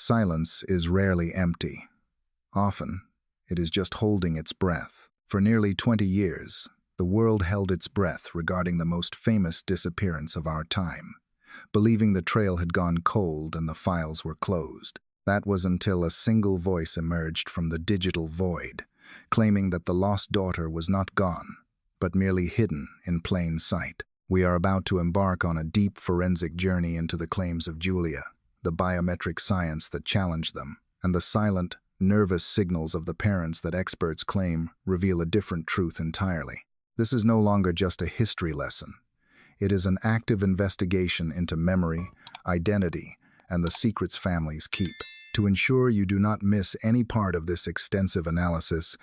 Silence is rarely empty. Often, it is just holding its breath. For nearly 20 years, the world held its breath regarding the most famous disappearance of our time, believing the trail had gone cold and the files were closed. That was until a single voice emerged from the digital void, claiming that the lost daughter was not gone, but merely hidden in plain sight. We are about to embark on a deep forensic journey into the claims of Julia, the biometric science that challenged them, and the silent, nervous signals of the parents that experts claim reveal a different truth entirely. This is no longer just a history lesson. It is an active investigation into memory, identity, and the secrets families keep. To ensure you do not miss any part of this extensive analysis,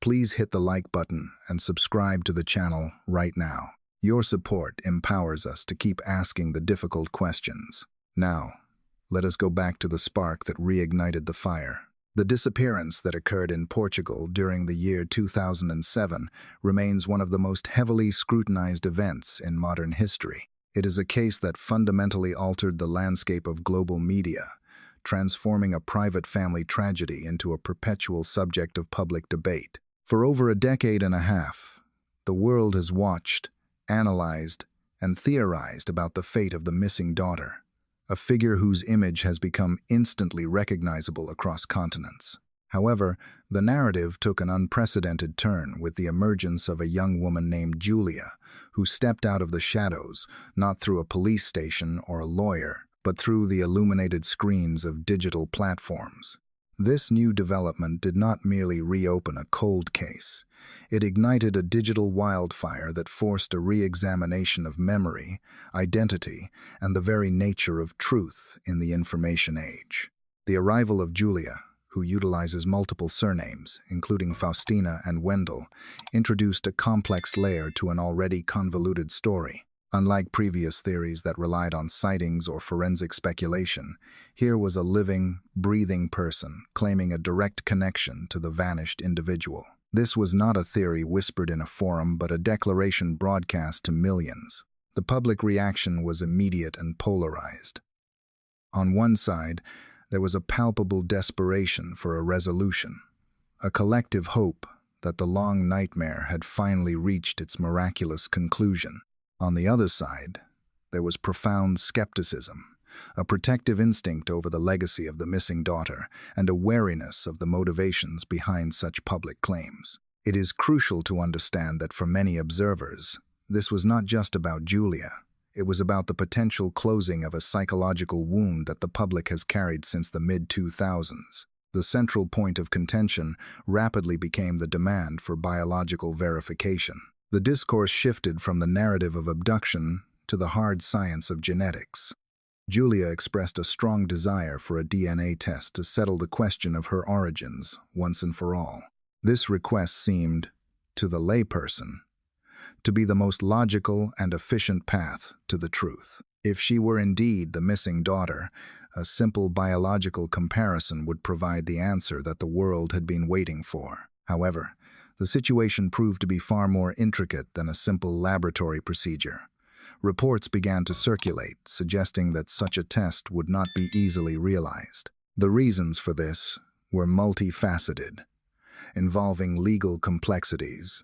please hit the like button and subscribe to the channel right now. Your support empowers us to keep asking the difficult questions. Now, let us go back to the spark that reignited the fire. The disappearance that occurred in Portugal during the year 2007 remains one of the most heavily scrutinized events in modern history. It is a case that fundamentally altered the landscape of global media, transforming a private family tragedy into a perpetual subject of public debate. For over a decade and a half, the world has watched, analyzed, and theorized about the fate of the missing daughter, a figure whose image has become instantly recognizable across continents. However, the narrative took an unprecedented turn with the emergence of a young woman named Julia, who stepped out of the shadows, not through a police station or a lawyer, but through the illuminated screens of digital platforms. This new development did not merely reopen a cold case. It ignited a digital wildfire that forced a re-examination of memory, identity, and the very nature of truth in the information age. The arrival of Julia, who utilizes multiple surnames, including Faustina and Wendel, introduced a complex layer to an already convoluted story. Unlike previous theories that relied on sightings or forensic speculation, here was a living, breathing person claiming a direct connection to the vanished individual. This was not a theory whispered in a forum, but a declaration broadcast to millions. The public reaction was immediate and polarized. On one side, there was a palpable desperation for a resolution, a collective hope that the long nightmare had finally reached its miraculous conclusion. On the other side, there was profound skepticism, a protective instinct over the legacy of the missing daughter, and a wariness of the motivations behind such public claims. It is crucial to understand that for many observers, this was not just about Julia. It was about the potential closing of a psychological wound that the public has carried since the mid-2000s. The central point of contention rapidly became the demand for biological verification. The discourse shifted from the narrative of abduction to the hard science of genetics. Julia expressed a strong desire for a DNA test to settle the question of her origins once and for all. This request seemed, to the layperson, to be the most logical and efficient path to the truth. If she were indeed the missing daughter, a simple biological comparison would provide the answer that the world had been waiting for. However, the situation proved to be far more intricate than a simple laboratory procedure. Reports began to circulate, suggesting that such a test would not be easily realized. The reasons for this were multifaceted, involving legal complexities,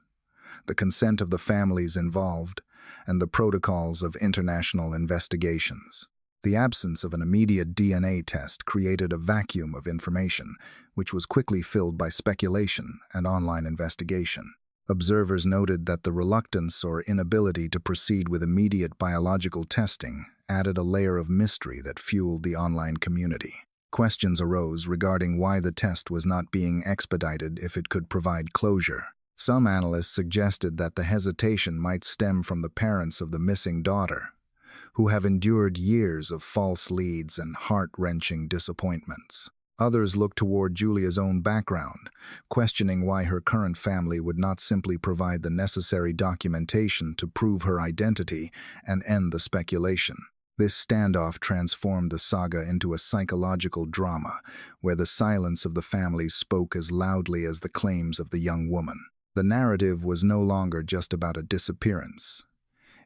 the consent of the families involved, and the protocols of international investigations. The absence of an immediate DNA test created a vacuum of information, which was quickly filled by speculation and online investigation. Observers noted that the reluctance or inability to proceed with immediate biological testing added a layer of mystery that fueled the online community. Questions arose regarding why the test was not being expedited if it could provide closure. Some analysts suggested that the hesitation might stem from the parents of the missing daughter, who have endured years of false leads and heart-wrenching disappointments. Others looked toward Julia's own background, questioning why her current family would not simply provide the necessary documentation to prove her identity and end the speculation. This standoff transformed the saga into a psychological drama, where the silence of the family spoke as loudly as the claims of the young woman. The narrative was no longer just about a disappearance.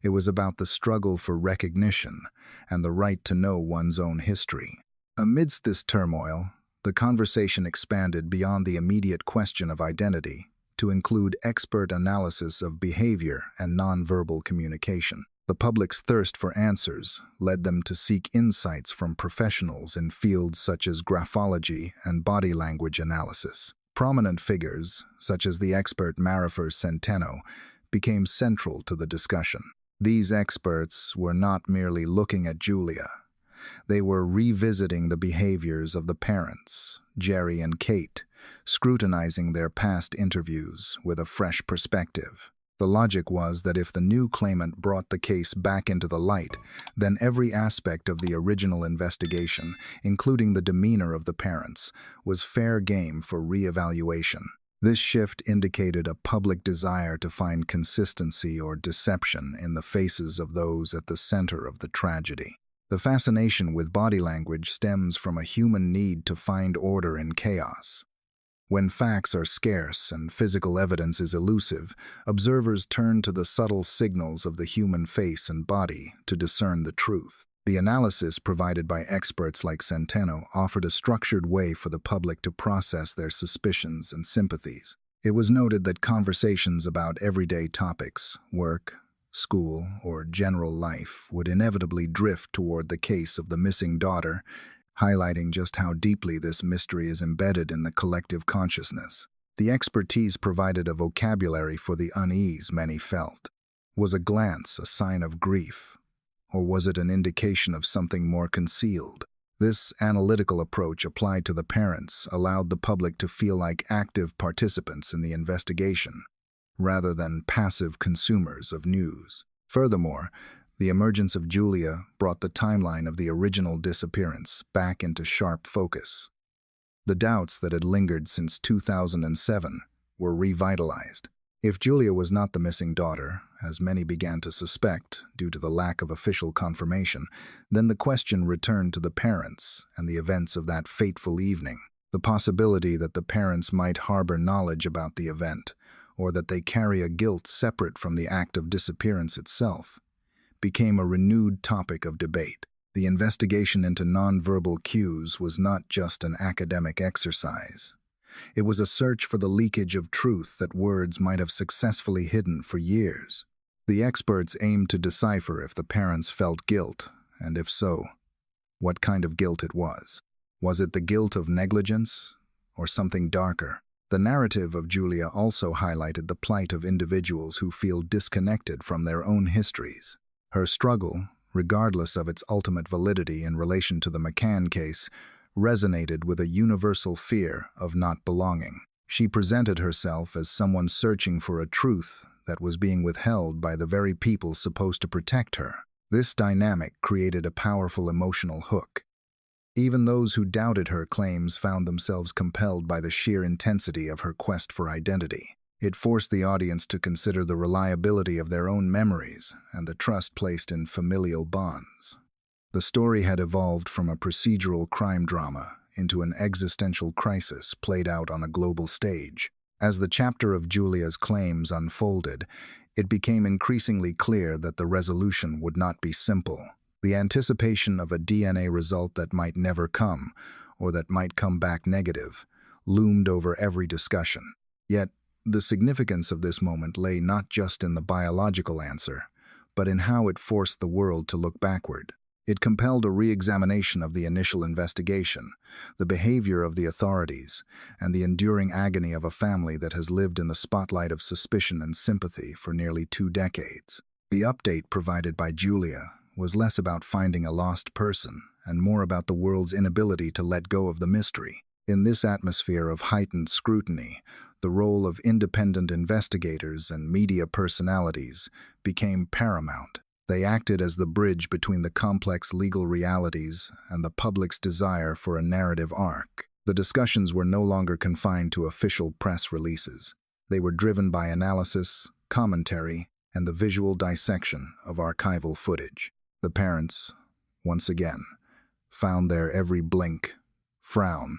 It was about the struggle for recognition and the right to know one's own history. Amidst this turmoil, the conversation expanded beyond the immediate question of identity to include expert analysis of behavior and nonverbal communication. The public's thirst for answers led them to seek insights from professionals in fields such as graphology and body language analysis. Prominent figures, such as the expert Marifer Centeno, became central to the discussion. These experts were not merely looking at Julia. They were revisiting the behaviors of the parents, Jerry and Kate, scrutinizing their past interviews with a fresh perspective. The logic was that if the new claimant brought the case back into the light, then every aspect of the original investigation, including the demeanor of the parents, was fair game for re-evaluation. This shift indicated a public desire to find consistency or deception in the faces of those at the center of the tragedy. The fascination with body language stems from a human need to find order in chaos. When facts are scarce and physical evidence is elusive, observers turn to the subtle signals of the human face and body to discern the truth. The analysis provided by experts like Centeno offered a structured way for the public to process their suspicions and sympathies. It was noted that conversations about everyday topics, work, school, or general life would inevitably drift toward the case of the missing daughter, highlighting just how deeply this mystery is embedded in the collective consciousness. The expertise provided a vocabulary for the unease many felt. Was a glance a sign of grief, or was it an indication of something more concealed? This analytical approach applied to the parents allowed the public to feel like active participants in the investigation, rather than passive consumers of news. Furthermore, the emergence of Julia brought the timeline of the original disappearance back into sharp focus. The doubts that had lingered since 2007 were revitalized. If Julia was not the missing daughter, as many began to suspect due to the lack of official confirmation, then the question returned to the parents and the events of that fateful evening. The possibility that the parents might harbor knowledge about the event, or that they carry a guilt separate from the act of disappearance itself, became a renewed topic of debate. The investigation into nonverbal cues was not just an academic exercise. It was a search for the leakage of truth that words might have successfully hidden for years. The experts aimed to decipher if the parents felt guilt, and if so, what kind of guilt it was. Was it the guilt of negligence, or something darker? The narrative of Julia also highlighted the plight of individuals who feel disconnected from their own histories. Her struggle, regardless of its ultimate validity in relation to the McCann case, resonated with a universal fear of not belonging. She presented herself as someone searching for a truth that was being withheld by the very people supposed to protect her. This dynamic created a powerful emotional hook. Even those who doubted her claims found themselves compelled by the sheer intensity of her quest for identity. It forced the audience to consider the reliability of their own memories and the trust placed in familial bonds. The story had evolved from a procedural crime drama into an existential crisis played out on a global stage. As the chapter of Julia's claims unfolded, it became increasingly clear that the resolution would not be simple. The anticipation of a DNA result that might never come, or that might come back negative, loomed over every discussion. Yet, the significance of this moment lay not just in the biological answer, but in how it forced the world to look backward. It compelled a re-examination of the initial investigation, the behavior of the authorities, and the enduring agony of a family that has lived in the spotlight of suspicion and sympathy for nearly 2 decades. The update provided by Julia was less about finding a lost person and more about the world's inability to let go of the mystery. In this atmosphere of heightened scrutiny, the role of independent investigators and media personalities became paramount. They acted as the bridge between the complex legal realities and the public's desire for a narrative arc. The discussions were no longer confined to official press releases. They were driven by analysis, commentary, and the visual dissection of archival footage. The parents, once again, found their every blink, frown,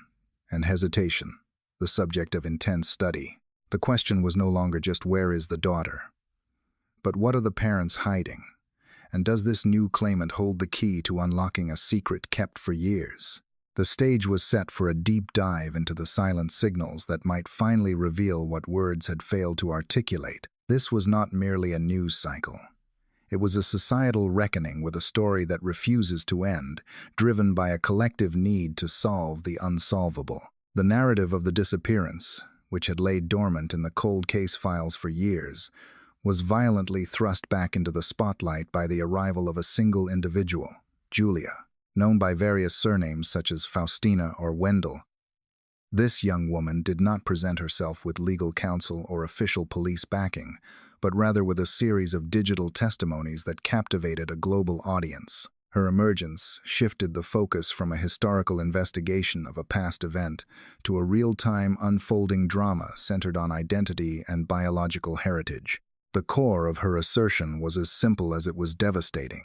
and hesitation the subject of intense study. The question was no longer just where is the daughter, but what are the parents hiding? And does this new claimant hold the key to unlocking a secret kept for years? The stage was set for a deep dive into the silent signals that might finally reveal what words had failed to articulate. This was not merely a news cycle. It was a societal reckoning with a story that refuses to end, driven by a collective need to solve the unsolvable. The narrative of the disappearance, which had laid dormant in the cold case files for years, was violently thrust back into the spotlight by the arrival of a single individual, Julia, known by various surnames such as Faustina or Wendel. This young woman did not present herself with legal counsel or official police backing, but rather with a series of digital testimonies that captivated a global audience. Her emergence shifted the focus from a historical investigation of a past event to a real-time unfolding drama centered on identity and biological heritage. The core of her assertion was as simple as it was devastating.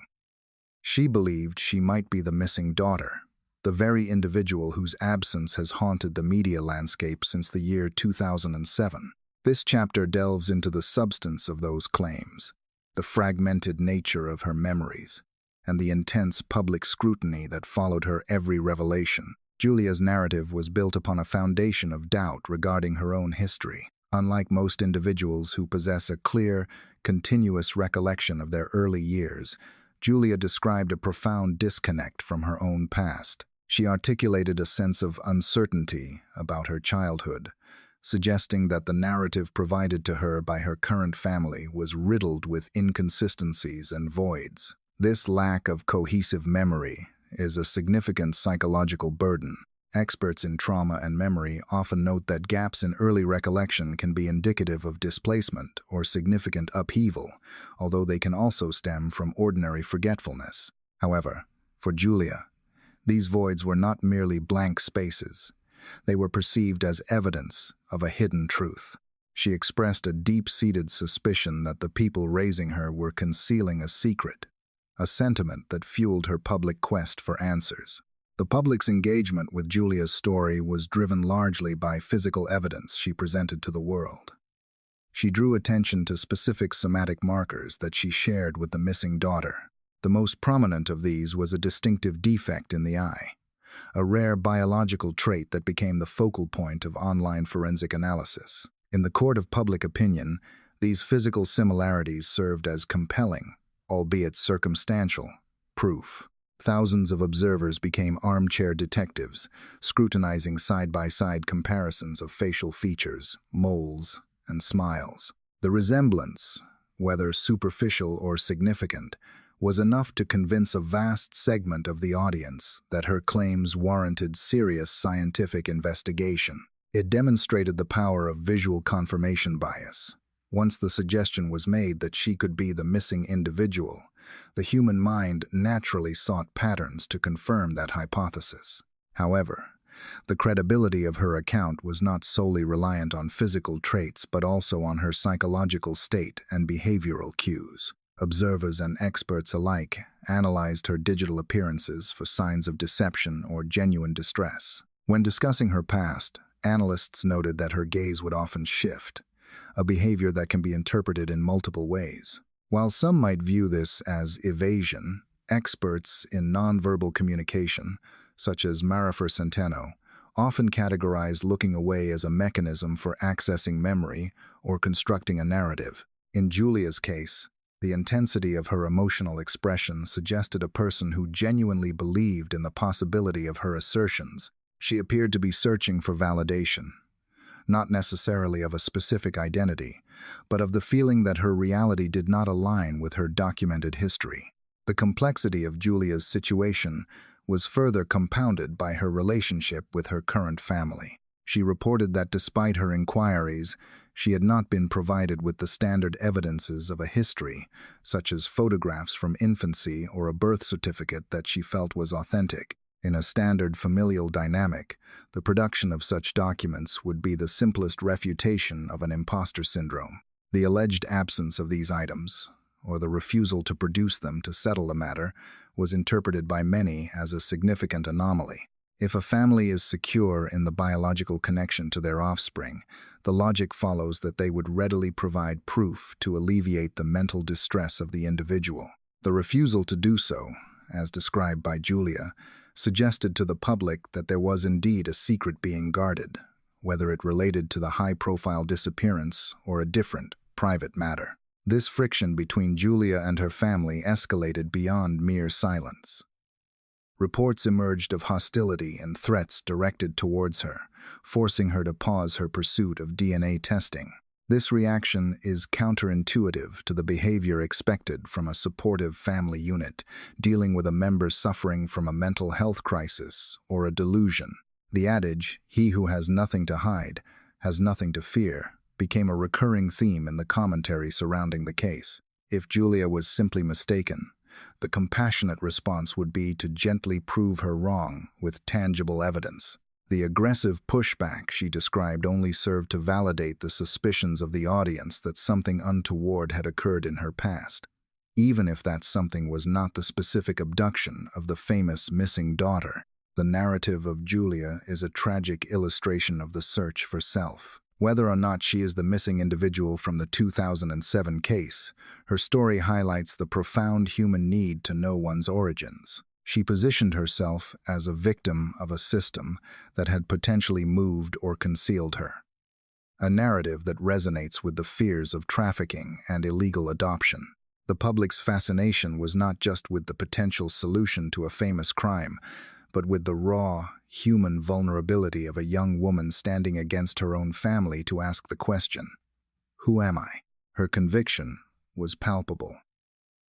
She believed she might be the missing daughter, the very individual whose absence has haunted the media landscape since the year 2007. This chapter delves into the substance of those claims, the fragmented nature of her memories, and the intense public scrutiny that followed her every revelation. Julia's narrative was built upon a foundation of doubt regarding her own history. Unlike most individuals who possess a clear, continuous recollection of their early years, Julia described a profound disconnect from her own past. She articulated a sense of uncertainty about her childhood, suggesting that the narrative provided to her by her current family was riddled with inconsistencies and voids. This lack of cohesive memory is a significant psychological burden. Experts in trauma and memory often note that gaps in early recollection can be indicative of displacement or significant upheaval, although they can also stem from ordinary forgetfulness. However, for Julia, these voids were not merely blank spaces. They were perceived as evidence of a hidden truth. She expressed a deep-seated suspicion that the people raising her were concealing a secret, a sentiment that fueled her public quest for answers. The public's engagement with Julia's story was driven largely by physical evidence she presented to the world. She drew attention to specific somatic markers that she shared with the missing daughter. The most prominent of these was a distinctive defect in the eye, a rare biological trait that became the focal point of online forensic analysis. In the court of public opinion, these physical similarities served as compelling, albeit circumstantial, proof. Thousands of observers became armchair detectives, scrutinizing side-by-side comparisons of facial features, moles, and smiles. The resemblance, whether superficial or significant, was enough to convince a vast segment of the audience that her claims warranted serious scientific investigation. It demonstrated the power of visual confirmation bias. Once the suggestion was made that she could be the missing individual, the human mind naturally sought patterns to confirm that hypothesis. However, the credibility of her account was not solely reliant on physical traits but also on her psychological state and behavioral cues. Observers and experts alike analyzed her digital appearances for signs of deception or genuine distress. When discussing her past, analysts noted that her gaze would often shift, a behavior that can be interpreted in multiple ways. While some might view this as evasion, experts in nonverbal communication, such as Marifer Centeno, often categorize looking away as a mechanism for accessing memory or constructing a narrative. In Julia's case, the intensity of her emotional expression suggested a person who genuinely believed in the possibility of her assertions. She appeared to be searching for validation, not necessarily of a specific identity, but of the feeling that her reality did not align with her documented history. The complexity of Julia's situation was further compounded by her relationship with her current family. She reported that despite her inquiries, she had not been provided with the standard evidences of a history, such as photographs from infancy or a birth certificate that she felt was authentic. In a standard familial dynamic, the production of such documents would be the simplest refutation of an imposter syndrome. The alleged absence of these items, or the refusal to produce them to settle the matter, was interpreted by many as a significant anomaly. If a family is secure in the biological connection to their offspring, the logic follows that they would readily provide proof to alleviate the mental distress of the individual. The refusal to do so, as described by Julia, suggested to the public that there was indeed a secret being guarded, whether it related to the high-profile disappearance or a different, private matter. This friction between Julia and her family escalated beyond mere silence. Reports emerged of hostility and threats directed towards her, forcing her to pause her pursuit of DNA testing. This reaction is counterintuitive to the behavior expected from a supportive family unit dealing with a member suffering from a mental health crisis or a delusion. The adage, "He who has nothing to hide has nothing to fear," became a recurring theme in the commentary surrounding the case. If Julia was simply mistaken, the compassionate response would be to gently prove her wrong with tangible evidence. The aggressive pushback she described only served to validate the suspicions of the audience that something untoward had occurred in her past, even if that something was not the specific abduction of the famous missing daughter. The narrative of Julia is a tragic illustration of the search for self. Whether or not she is the missing individual from the 2007 case, her story highlights the profound human need to know one's origins. She positioned herself as a victim of a system that had potentially moved or concealed her. A narrative that resonates with the fears of trafficking and illegal adoption. The public's fascination was not just with the potential solution to a famous crime, but with the raw, human vulnerability of a young woman standing against her own family to ask the question, "Who am I?" Her conviction was palpable.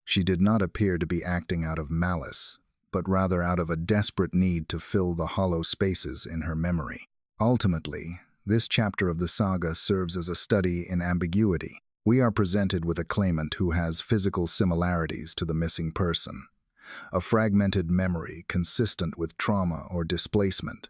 She did not appear to be acting out of malice, but rather out of a desperate need to fill the hollow spaces in her memory. Ultimately, this chapter of the saga serves as a study in ambiguity. We are presented with a claimant who has physical similarities to the missing person, a fragmented memory consistent with trauma or displacement,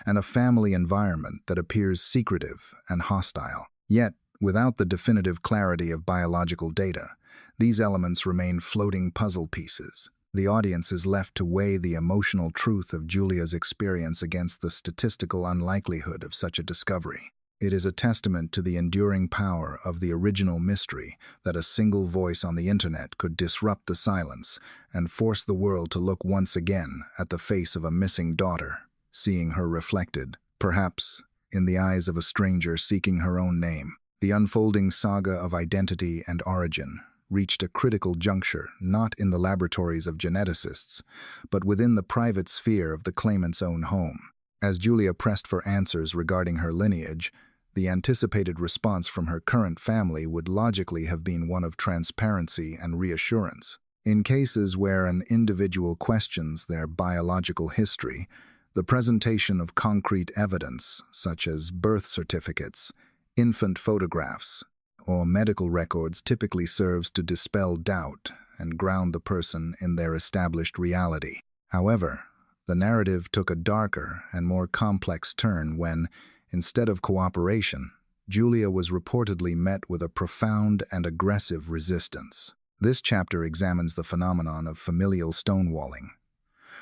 and a family environment that appears secretive and hostile. Yet, without the definitive clarity of biological data, these elements remain floating puzzle pieces. The audience is left to weigh the emotional truth of Julia's experience against the statistical unlikelihood of such a discovery. It is a testament to the enduring power of the original mystery that a single voice on the internet could disrupt the silence and force the world to look once again at the face of a missing daughter, seeing her reflected, perhaps, in the eyes of a stranger seeking her own name. The unfolding saga of identity and origin reached a critical juncture not in the laboratories of geneticists, but within the private sphere of the claimant's own home. As Julia pressed for answers regarding her lineage, the anticipated response from her current family would logically have been one of transparency and reassurance. In cases where an individual questions their biological history, the presentation of concrete evidence, such as birth certificates, infant photographs, or medical records typically serves to dispel doubt and ground the person in their established reality. However, the narrative took a darker and more complex turn when, instead of cooperation, Julia was reportedly met with a profound and aggressive resistance. This chapter examines the phenomenon of familial stonewalling,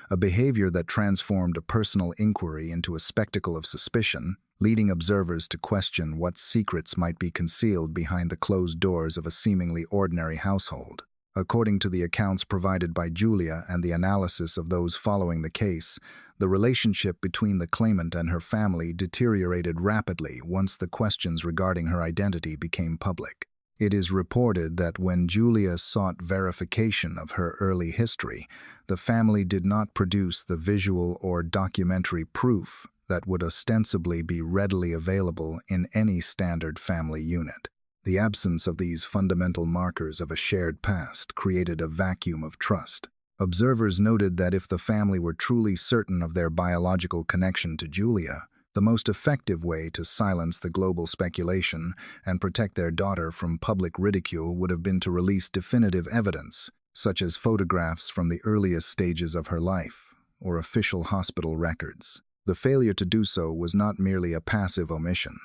a behavior that transformed a personal inquiry into a spectacle of suspicion, leading observers to question what secrets might be concealed behind the closed doors of a seemingly ordinary household. According to the accounts provided by Julia and the analysis of those following the case, the relationship between the claimant and her family deteriorated rapidly once the questions regarding her identity became public. It is reported that when Julia sought verification of her early history, the family did not produce the visual or documentary proof that would ostensibly be readily available in any standard family unit. The absence of these fundamental markers of a shared past created a vacuum of trust. Observers noted that if the family were truly certain of their biological connection to Julia, the most effective way to silence the global speculation and protect their daughter from public ridicule would have been to release definitive evidence, such as photographs from the earliest stages of her life or official hospital records. The failure to do so was not merely a passive omission.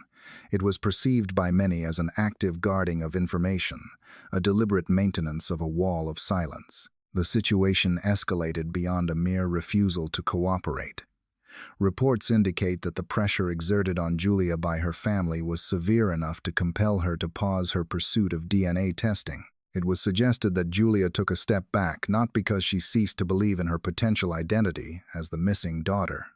It was perceived by many as an active guarding of information, a deliberate maintenance of a wall of silence. The situation escalated beyond a mere refusal to cooperate. Reports indicate that the pressure exerted on Julia by her family was severe enough to compel her to pause her pursuit of DNA testing. It was suggested that Julia took a step back not because she ceased to believe in her potential identity as the missing daughter,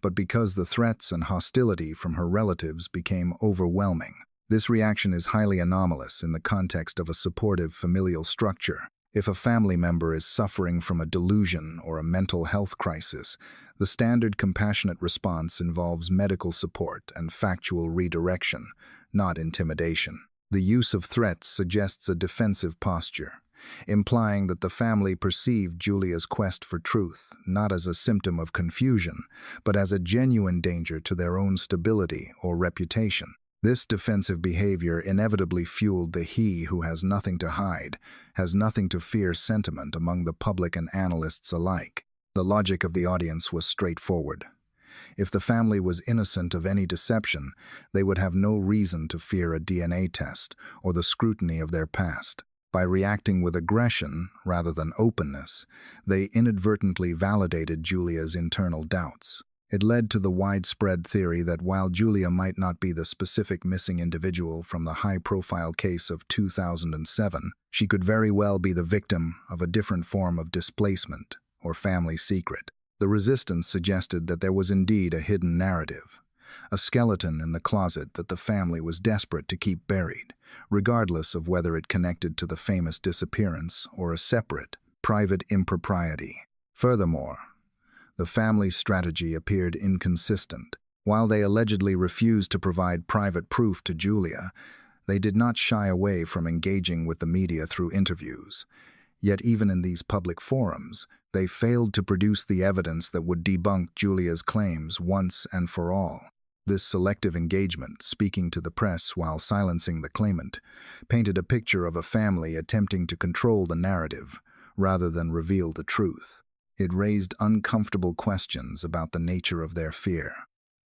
but because the threats and hostility from her relatives became overwhelming. This reaction is highly anomalous in the context of a supportive familial structure. If a family member is suffering from a delusion or a mental health crisis, the standard compassionate response involves medical support and factual redirection, not intimidation. The use of threats suggests a defensive posture, implying that the family perceived Julia's quest for truth not as a symptom of confusion, but as a genuine danger to their own stability or reputation. This defensive behavior inevitably fueled the "he who has nothing to hide, has nothing to fear" sentiment among the public and analysts alike. The logic of the audience was straightforward. If the family was innocent of any deception, they would have no reason to fear a DNA test or the scrutiny of their past. By reacting with aggression rather than openness, they inadvertently validated Julia's internal doubts. It led to the widespread theory that while Julia might not be the specific missing individual from the high-profile case of 2007, she could very well be the victim of a different form of displacement or family secret. The resistance suggested that there was indeed a hidden narrative, a skeleton in the closet that the family was desperate to keep buried, regardless of whether it connected to the famous disappearance or a separate, private impropriety. Furthermore, the family's strategy appeared inconsistent. While they allegedly refused to provide private proof to Julia, they did not shy away from engaging with the media through interviews. Yet even in these public forums, they failed to produce the evidence that would debunk Julia's claims once and for all. This selective engagement, speaking to the press while silencing the claimant, painted a picture of a family attempting to control the narrative rather than reveal the truth. It raised uncomfortable questions about the nature of their fear.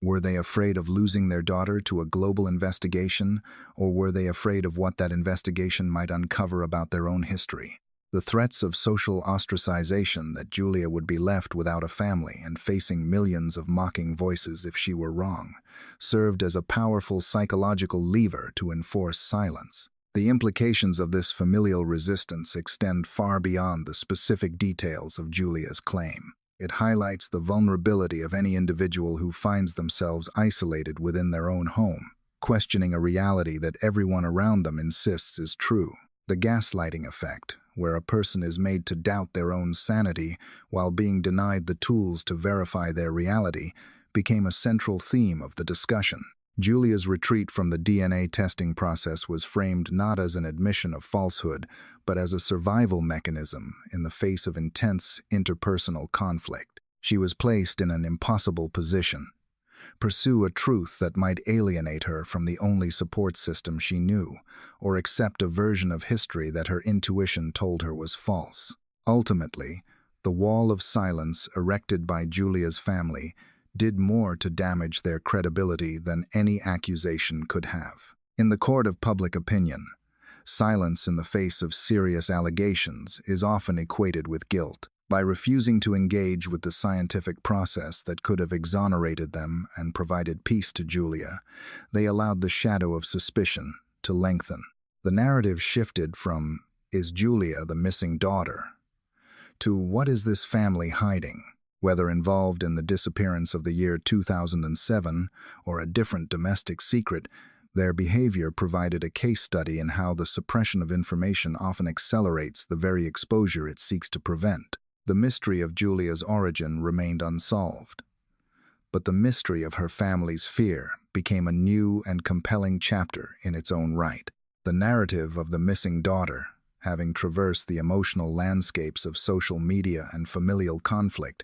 Were they afraid of losing their daughter to a global investigation, or were they afraid of what that investigation might uncover about their own history? The threats of social ostracization, that Julia would be left without a family and facing millions of mocking voices if she were wrong, served as a powerful psychological lever to enforce silence. The implications of this familial resistance extend far beyond the specific details of Julia's claim. It highlights the vulnerability of any individual who finds themselves isolated within their own home, questioning a reality that everyone around them insists is true. The gaslighting effect, where a person is made to doubt their own sanity while being denied the tools to verify their reality, became a central theme of the discussion. Julia's retreat from the DNA testing process was framed not as an admission of falsehood, but as a survival mechanism in the face of intense interpersonal conflict. She was placed in an impossible position: pursue a truth that might alienate her from the only support system she knew, or accept a version of history that her intuition told her was false. Ultimately, the wall of silence erected by Julia's family did more to damage their credibility than any accusation could have. In the court of public opinion, silence in the face of serious allegations is often equated with guilt. By refusing to engage with the scientific process that could have exonerated them and provided peace to Julia, they allowed the shadow of suspicion to lengthen. The narrative shifted from "Is Julia the missing daughter?" to "What is this family hiding?" Whether involved in the disappearance of the year 2007 or a different domestic secret, their behavior provided a case study in how the suppression of information often accelerates the very exposure it seeks to prevent. The mystery of Julia's origin remained unsolved, but the mystery of her family's fear became a new and compelling chapter in its own right. The narrative of the missing daughter, having traversed the emotional landscapes of social media and familial conflict,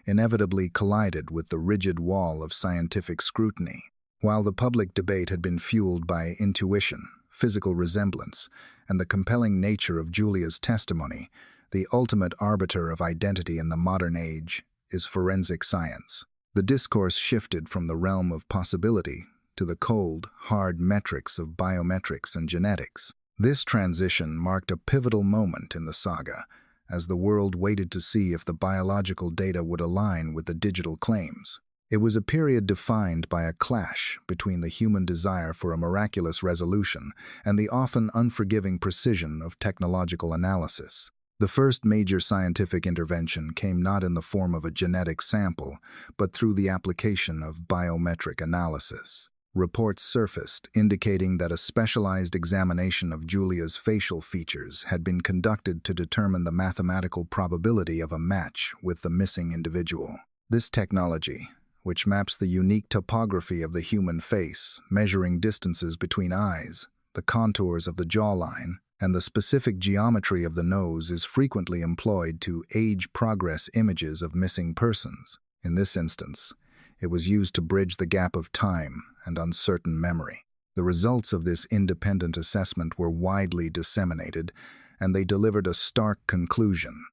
inevitably collided with the rigid wall of scientific scrutiny. While the public debate had been fueled by intuition, physical resemblance, and the compelling nature of Julia's testimony, the ultimate arbiter of identity in the modern age is forensic science. The discourse shifted from the realm of possibility to the cold, hard metrics of biometrics and genetics. This transition marked a pivotal moment in the saga, as the world waited to see if the biological data would align with the digital claims. It was a period defined by a clash between the human desire for a miraculous resolution and the often unforgiving precision of technological analysis. The first major scientific intervention came not in the form of a genetic sample, but through the application of biometric analysis. Reports surfaced indicating that a specialized examination of Julia's facial features had been conducted to determine the mathematical probability of a match with the missing individual. This technology, which maps the unique topography of the human face, measuring distances between eyes, the contours of the jawline, and the specific geometry of the nose, is frequently employed to age progress images of missing persons. In this instance, it was used to bridge the gap of time and uncertain memory. The results of this independent assessment were widely disseminated, and they delivered a stark conclusion.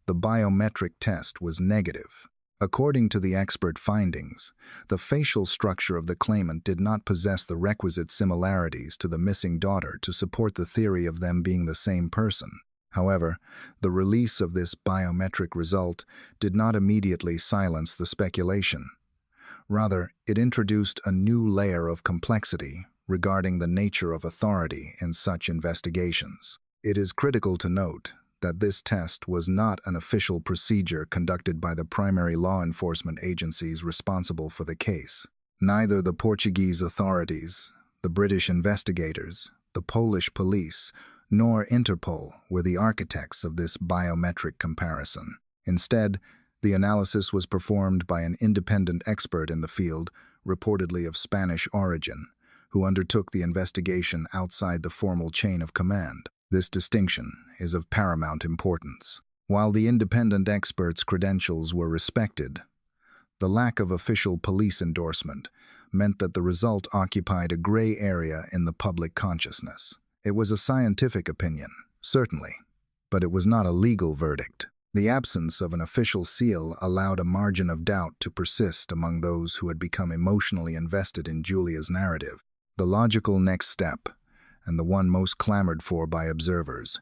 The biometric test was negative. According to the expert findings, the facial structure of the claimant did not possess the requisite similarities to the missing daughter to support the theory of them being the same person. However, the release of this biometric result did not immediately silence the speculation. Rather, it introduced a new layer of complexity regarding the nature of authority in such investigations. It is critical to note that this test was not an official procedure conducted by the primary law enforcement agencies responsible for the case. Neither the Portuguese authorities, the British investigators, the Polish police, nor Interpol were the architects of this biometric comparison. Instead, the analysis was performed by an independent expert in the field, reportedly of Spanish origin, who undertook the investigation outside the formal chain of command. This distinction is of paramount importance. While the independent expert's credentials were respected, the lack of official police endorsement meant that the result occupied a gray area in the public consciousness. It was a scientific opinion, certainly, but it was not a legal verdict. The absence of an official seal allowed a margin of doubt to persist among those who had become emotionally invested in Julia's narrative. The logical next step, and the one most clamored for by observers,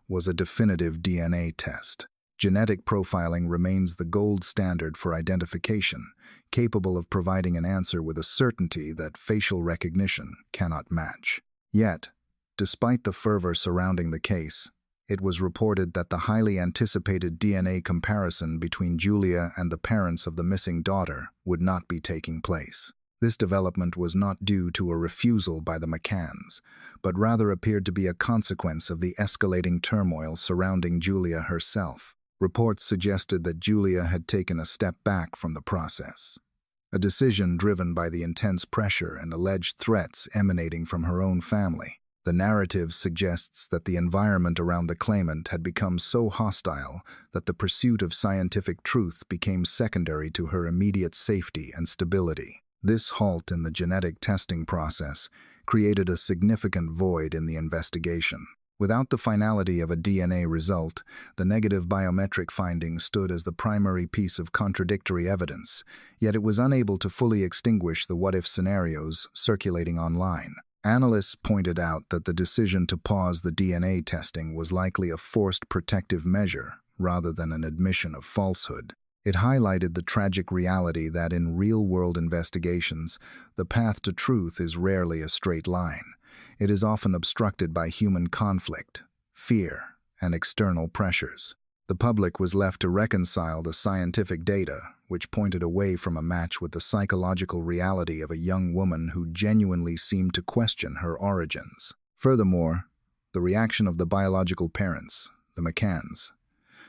was a definitive DNA test. Genetic profiling remains the gold standard for identification, capable of providing an answer with a certainty that facial recognition cannot match. Yet, despite the fervor surrounding the case, it was reported that the highly anticipated DNA comparison between Julia and the parents of the missing daughter would not be taking place. This development was not due to a refusal by the McCanns, but rather appeared to be a consequence of the escalating turmoil surrounding Julia herself. Reports suggested that Julia had taken a step back from the process, a decision driven by the intense pressure and alleged threats emanating from her own family. The narrative suggests that the environment around the claimant had become so hostile that the pursuit of scientific truth became secondary to her immediate safety and stability. This halt in the genetic testing process created a significant void in the investigation. Without the finality of a DNA result, the negative biometric finding stood as the primary piece of contradictory evidence, yet it was unable to fully extinguish the what-if scenarios circulating online. Analysts pointed out that the decision to pause the DNA testing was likely a forced protective measure rather than an admission of falsehood. It highlighted the tragic reality that in real-world investigations, the path to truth is rarely a straight line. It is often obstructed by human conflict, fear, and external pressures. The public was left to reconcile the scientific data, which pointed away from a match with the psychological reality of a young woman who genuinely seemed to question her origins. Furthermore, the reaction of the biological parents, the McCanns,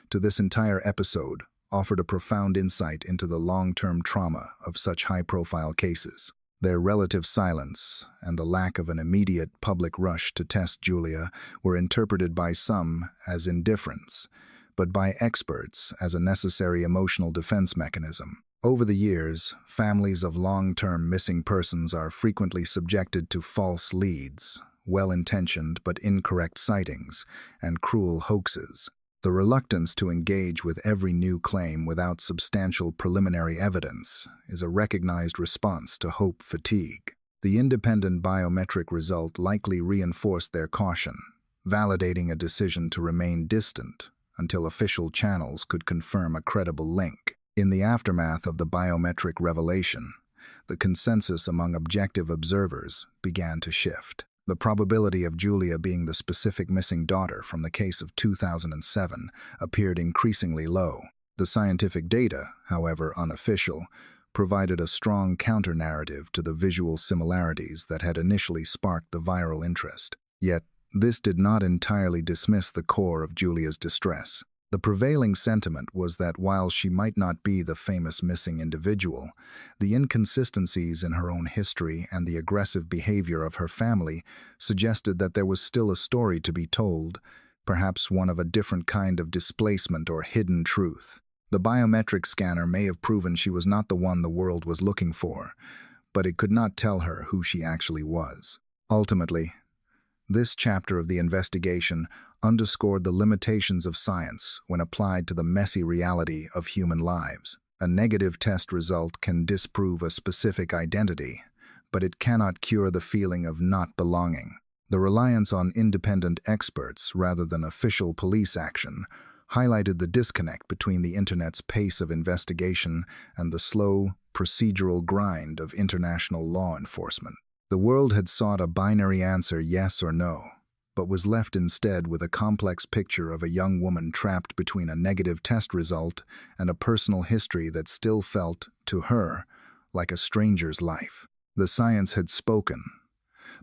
to this entire episode offered a profound insight into the long-term trauma of such high-profile cases. Their relative silence and the lack of an immediate public rush to test Julia were interpreted by some as indifference, but by experts as a necessary emotional defense mechanism. Over the years, families of long-term missing persons are frequently subjected to false leads, well-intentioned but incorrect sightings, and cruel hoaxes. The reluctance to engage with every new claim without substantial preliminary evidence is a recognized response to hope fatigue. The independent biometric result likely reinforced their caution, validating a decision to remain distant until official channels could confirm a credible link. In the aftermath of the biometric revelation, the consensus among objective observers began to shift. The probability of Julia being the specific missing daughter from the case of 2007 appeared increasingly low. The scientific data, however unofficial, provided a strong counter-narrative to the visual similarities that had initially sparked the viral interest. Yet, this did not entirely dismiss the core of Julia's distress. The prevailing sentiment was that while she might not be the famous missing individual, the inconsistencies in her own history and the aggressive behavior of her family suggested that there was still a story to be told, perhaps one of a different kind of displacement or hidden truth. The biometric scanner may have proven she was not the one the world was looking for, but it could not tell her who she actually was. Ultimately, this chapter of the investigation underscored the limitations of science when applied to the messy reality of human lives. A negative test result can disprove a specific identity, but it cannot cure the feeling of not belonging. The reliance on independent experts rather than official police action highlighted the disconnect between the Internet's pace of investigation and the slow, procedural grind of international law enforcement. The world had sought a binary answer, yes or no, but was left instead with a complex picture of a young woman trapped between a negative test result and a personal history that still felt, to her, like a stranger's life. The science had spoken,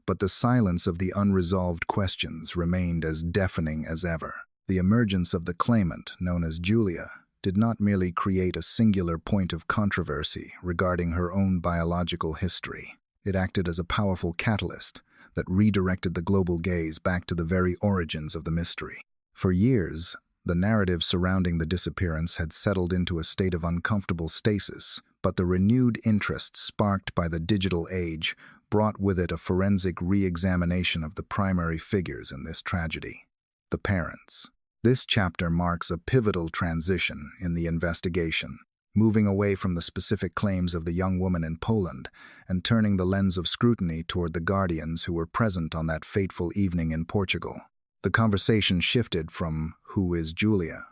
but the silence of the unresolved questions remained as deafening as ever. The emergence of the claimant, known as Julia, did not merely create a singular point of controversy regarding her own biological history. It acted as a powerful catalyst that redirected the global gaze back to the very origins of the mystery. For years, the narrative surrounding the disappearance had settled into a state of uncomfortable stasis, but the renewed interest sparked by the digital age brought with it a forensic re-examination of the primary figures in this tragedy: the parents. This chapter marks a pivotal transition in the investigation, moving away from the specific claims of the young woman in Poland and turning the lens of scrutiny toward the guardians who were present on that fateful evening in Portugal. The conversation shifted from "Who is Julia?"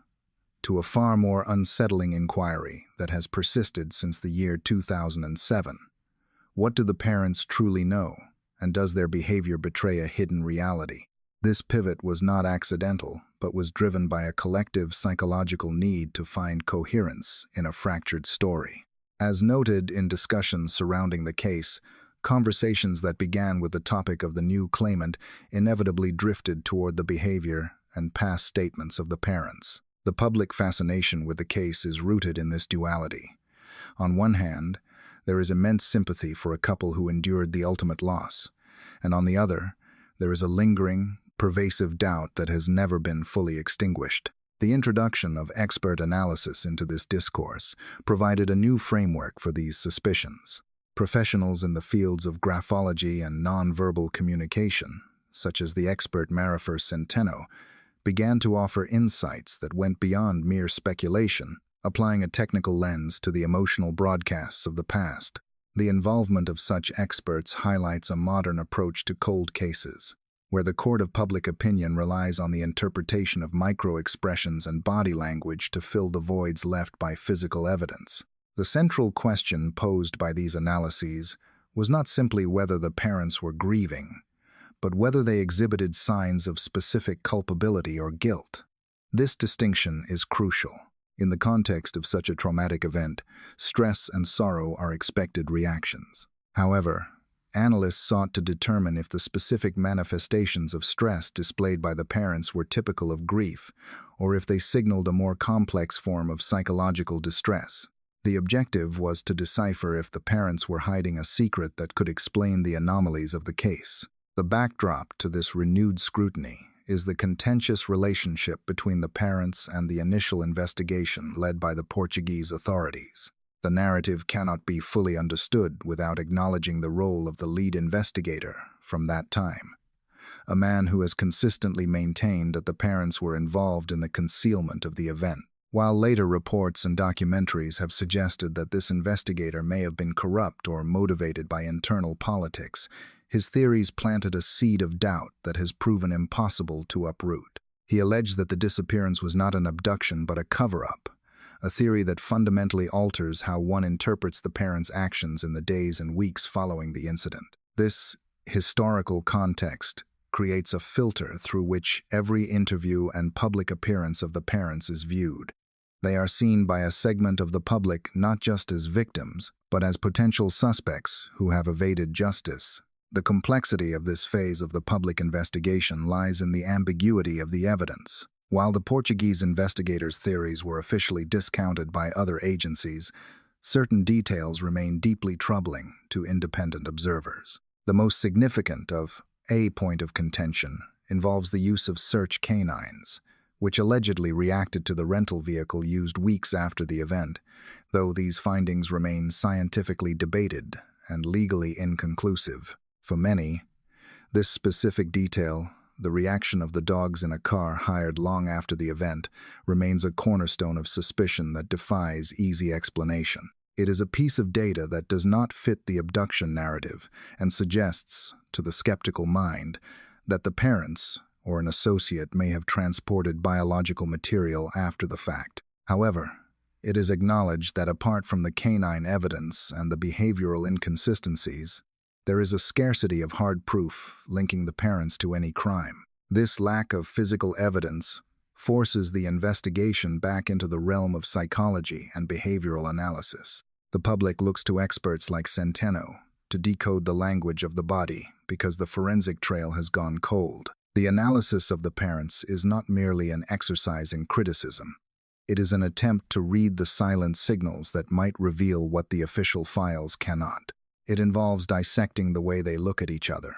to a far more unsettling inquiry that has persisted since the year 2007. What do the parents truly know, and does their behavior betray a hidden reality? This pivot was not accidental, but was driven by a collective psychological need to find coherence in a fractured story. As noted in discussions surrounding the case, conversations that began with the topic of the new claimant inevitably drifted toward the behavior and past statements of the parents. The public fascination with the case is rooted in this duality. On one hand, there is immense sympathy for a couple who endured the ultimate loss, and on the other, there is a lingering, pervasive doubt that has never been fully extinguished. The introduction of expert analysis into this discourse provided a new framework for these suspicions. Professionals in the fields of graphology and nonverbal communication, such as the expert Marifer Centeno, began to offer insights that went beyond mere speculation, applying a technical lens to the emotional broadcasts of the past. The involvement of such experts highlights a modern approach to cold cases, where the court of public opinion relies on the interpretation of micro-expressions and body language to fill the voids left by physical evidence. The central question posed by these analyses was not simply whether the parents were grieving, but whether they exhibited signs of specific culpability or guilt. This distinction is crucial. In the context of such a traumatic event, stress and sorrow are expected reactions. However, analysts sought to determine if the specific manifestations of stress displayed by the parents were typical of grief, or if they signaled a more complex form of psychological distress. The objective was to decipher if the parents were hiding a secret that could explain the anomalies of the case. The backdrop to this renewed scrutiny is the contentious relationship between the parents and the initial investigation led by the Portuguese authorities. The narrative cannot be fully understood without acknowledging the role of the lead investigator from that time, a man who has consistently maintained that the parents were involved in the concealment of the event. While later reports and documentaries have suggested that this investigator may have been corrupt or motivated by internal politics, his theories planted a seed of doubt that has proven impossible to uproot. He alleged that the disappearance was not an abduction but a cover-up, a theory that fundamentally alters how one interprets the parent's actions in the days and weeks following the incident. This historical context creates a filter through which every interview and public appearance of the parents is viewed. They are seen by a segment of the public not just as victims, but as potential suspects who have evaded justice. The complexity of this phase of the public investigation lies in the ambiguity of the evidence. While the Portuguese investigators' theories were officially discounted by other agencies, certain details remain deeply troubling to independent observers. The most significant of a point of contention involves the use of search canines, which allegedly reacted to the rental vehicle used weeks after the event, though these findings remain scientifically debated and legally inconclusive. For many, this specific detail, the reaction of the dogs in a car hired long after the event, remains a cornerstone of suspicion that defies easy explanation. It is a piece of data that does not fit the abduction narrative and suggests, to the skeptical mind, that the parents or an associate may have transported biological material after the fact. However, it is acknowledged that apart from the canine evidence and the behavioral inconsistencies, there is a scarcity of hard proof linking the parents to any crime. This lack of physical evidence forces the investigation back into the realm of psychology and behavioral analysis. The public looks to experts like Centeno to decode the language of the body because the forensic trail has gone cold. The analysis of the parents is not merely an exercise in criticism. It is an attempt to read the silent signals that might reveal what the official files cannot. It involves dissecting the way they look at each other,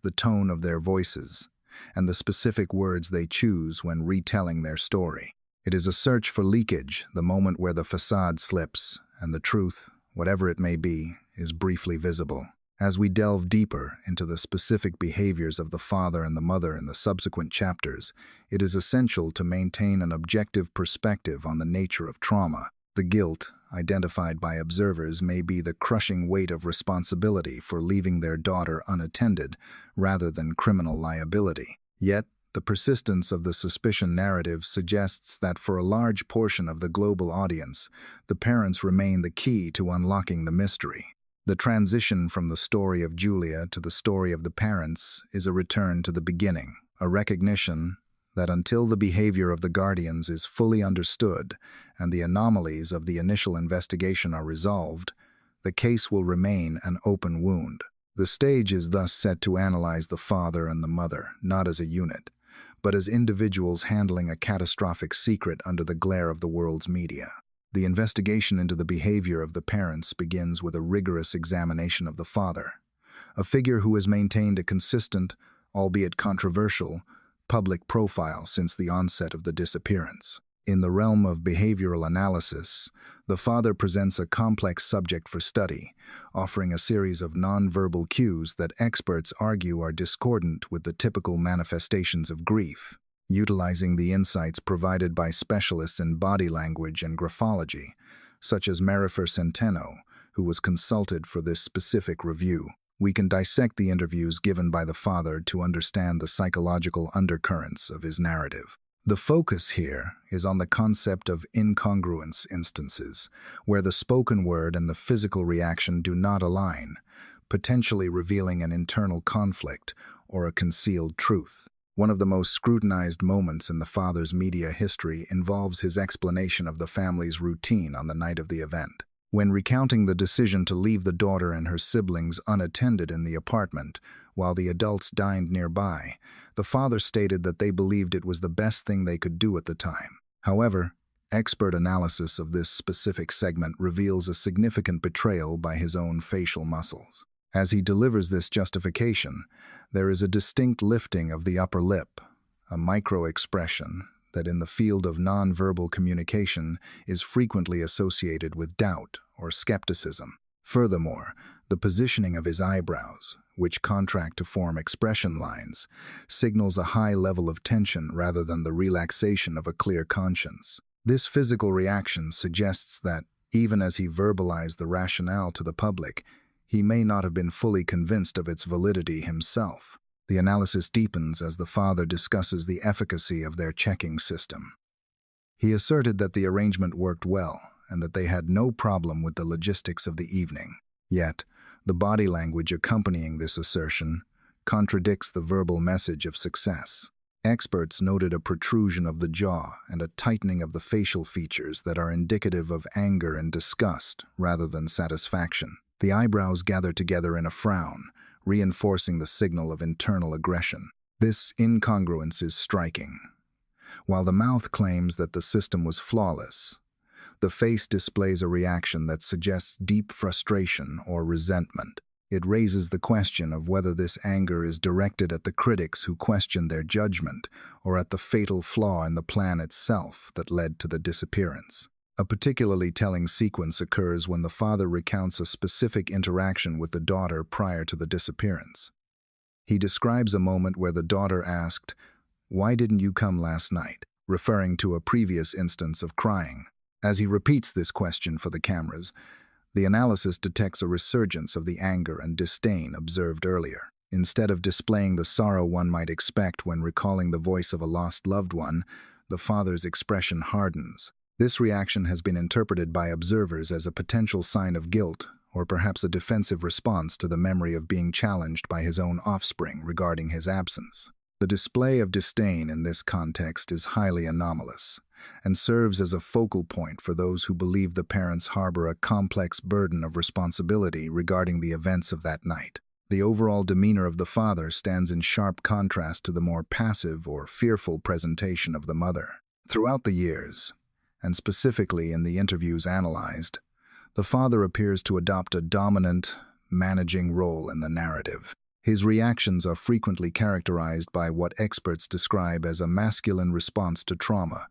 the tone of their voices, and the specific words they choose when retelling their story. It is a search for leakage, the moment where the facade slips and the truth, whatever it may be, is briefly visible. As we delve deeper into the specific behaviors of the father and the mother in the subsequent chapters, it is essential to maintain an objective perspective on the nature of trauma. The guilt, identified by observers, may be the crushing weight of responsibility for leaving their daughter unattended, rather than criminal liability. Yet, the persistence of the suspicion narrative suggests that for a large portion of the global audience, the parents remain the key to unlocking the mystery. The transition from the story of Julia to the story of the parents is a return to the beginning, a recognition that until the behavior of the guardians is fully understood and the anomalies of the initial investigation are resolved, the case will remain an open wound. The stage is thus set to analyze the father and the mother, not as a unit, but as individuals handling a catastrophic secret under the glare of the world's media. The investigation into the behavior of the parents begins with a rigorous examination of the father, a figure who has maintained a consistent, albeit controversial, public profile since the onset of the disappearance. In the realm of behavioral analysis, the father presents a complex subject for study, offering a series of nonverbal cues that experts argue are discordant with the typical manifestations of grief. Utilizing the insights provided by specialists in body language and graphology, such as Marifer Centeno, who was consulted for this specific review, we can dissect the interviews given by the father to understand the psychological undercurrents of his narrative. The focus here is on the concept of incongruence instances, where the spoken word and the physical reaction do not align, potentially revealing an internal conflict or a concealed truth. One of the most scrutinized moments in the father's media history involves his explanation of the family's routine on the night of the event. When recounting the decision to leave the daughter and her siblings unattended in the apartment while the adults dined nearby, the father stated that they believed it was the best thing they could do at the time. However, expert analysis of this specific segment reveals a significant betrayal by his own facial muscles. As he delivers this justification, there is a distinct lifting of the upper lip, a micro-expression that in the field of nonverbal communication is frequently associated with doubt or skepticism. Furthermore, the positioning of his eyebrows, which contract to form expression lines, signals a high level of tension rather than the relaxation of a clear conscience. This physical reaction suggests that, even as he verbalized the rationale to the public, he may not have been fully convinced of its validity himself. The analysis deepens as the father discusses the efficacy of their checking system. He asserted that the arrangement worked well and that they had no problem with the logistics of the evening. Yet, the body language accompanying this assertion contradicts the verbal message of success. Experts noted a protrusion of the jaw and a tightening of the facial features that are indicative of anger and disgust rather than satisfaction. The eyebrows gather together in a frown, reinforcing the signal of internal aggression. This incongruence is striking. While the mouth claims that the system was flawless, the face displays a reaction that suggests deep frustration or resentment. It raises the question of whether this anger is directed at the critics who question their judgment or at the fatal flaw in the plan itself that led to the disappearance. A particularly telling sequence occurs when the father recounts a specific interaction with the daughter prior to the disappearance. He describes a moment where the daughter asked, "Why didn't you come last night?" referring to a previous instance of crying. As he repeats this question for the cameras, the analysis detects a resurgence of the anger and disdain observed earlier. Instead of displaying the sorrow one might expect when recalling the voice of a lost loved one, the father's expression hardens. This reaction has been interpreted by observers as a potential sign of guilt, or perhaps a defensive response to the memory of being challenged by his own offspring regarding his absence. The display of disdain in this context is highly anomalous and serves as a focal point for those who believe the parents harbor a complex burden of responsibility regarding the events of that night. The overall demeanor of the father stands in sharp contrast to the more passive or fearful presentation of the mother. Throughout the years, and specifically in the interviews analyzed, the father appears to adopt a dominant, managing role in the narrative. His reactions are frequently characterized by what experts describe as a masculine response to trauma,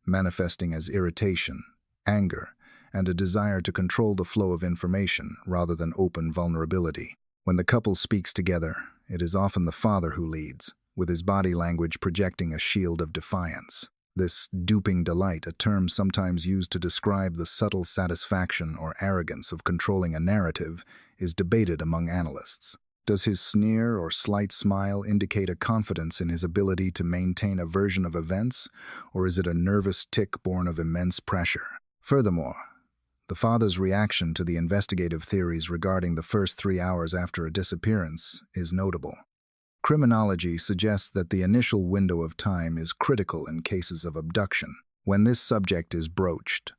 manifesting as irritation, anger, and a desire to control the flow of information rather than open vulnerability. When the couple speaks together, it is often the father who leads, with his body language projecting a shield of defiance. This duping delight, a term sometimes used to describe the subtle satisfaction or arrogance of controlling a narrative, is debated among analysts. Does his sneer or slight smile indicate a confidence in his ability to maintain a version of events, or is it a nervous tic born of immense pressure? Furthermore, the father's reaction to the investigative theories regarding the first 3 hours after a disappearance is notable. Criminology suggests that the initial window of time is critical in cases of abduction. When this subject is broached,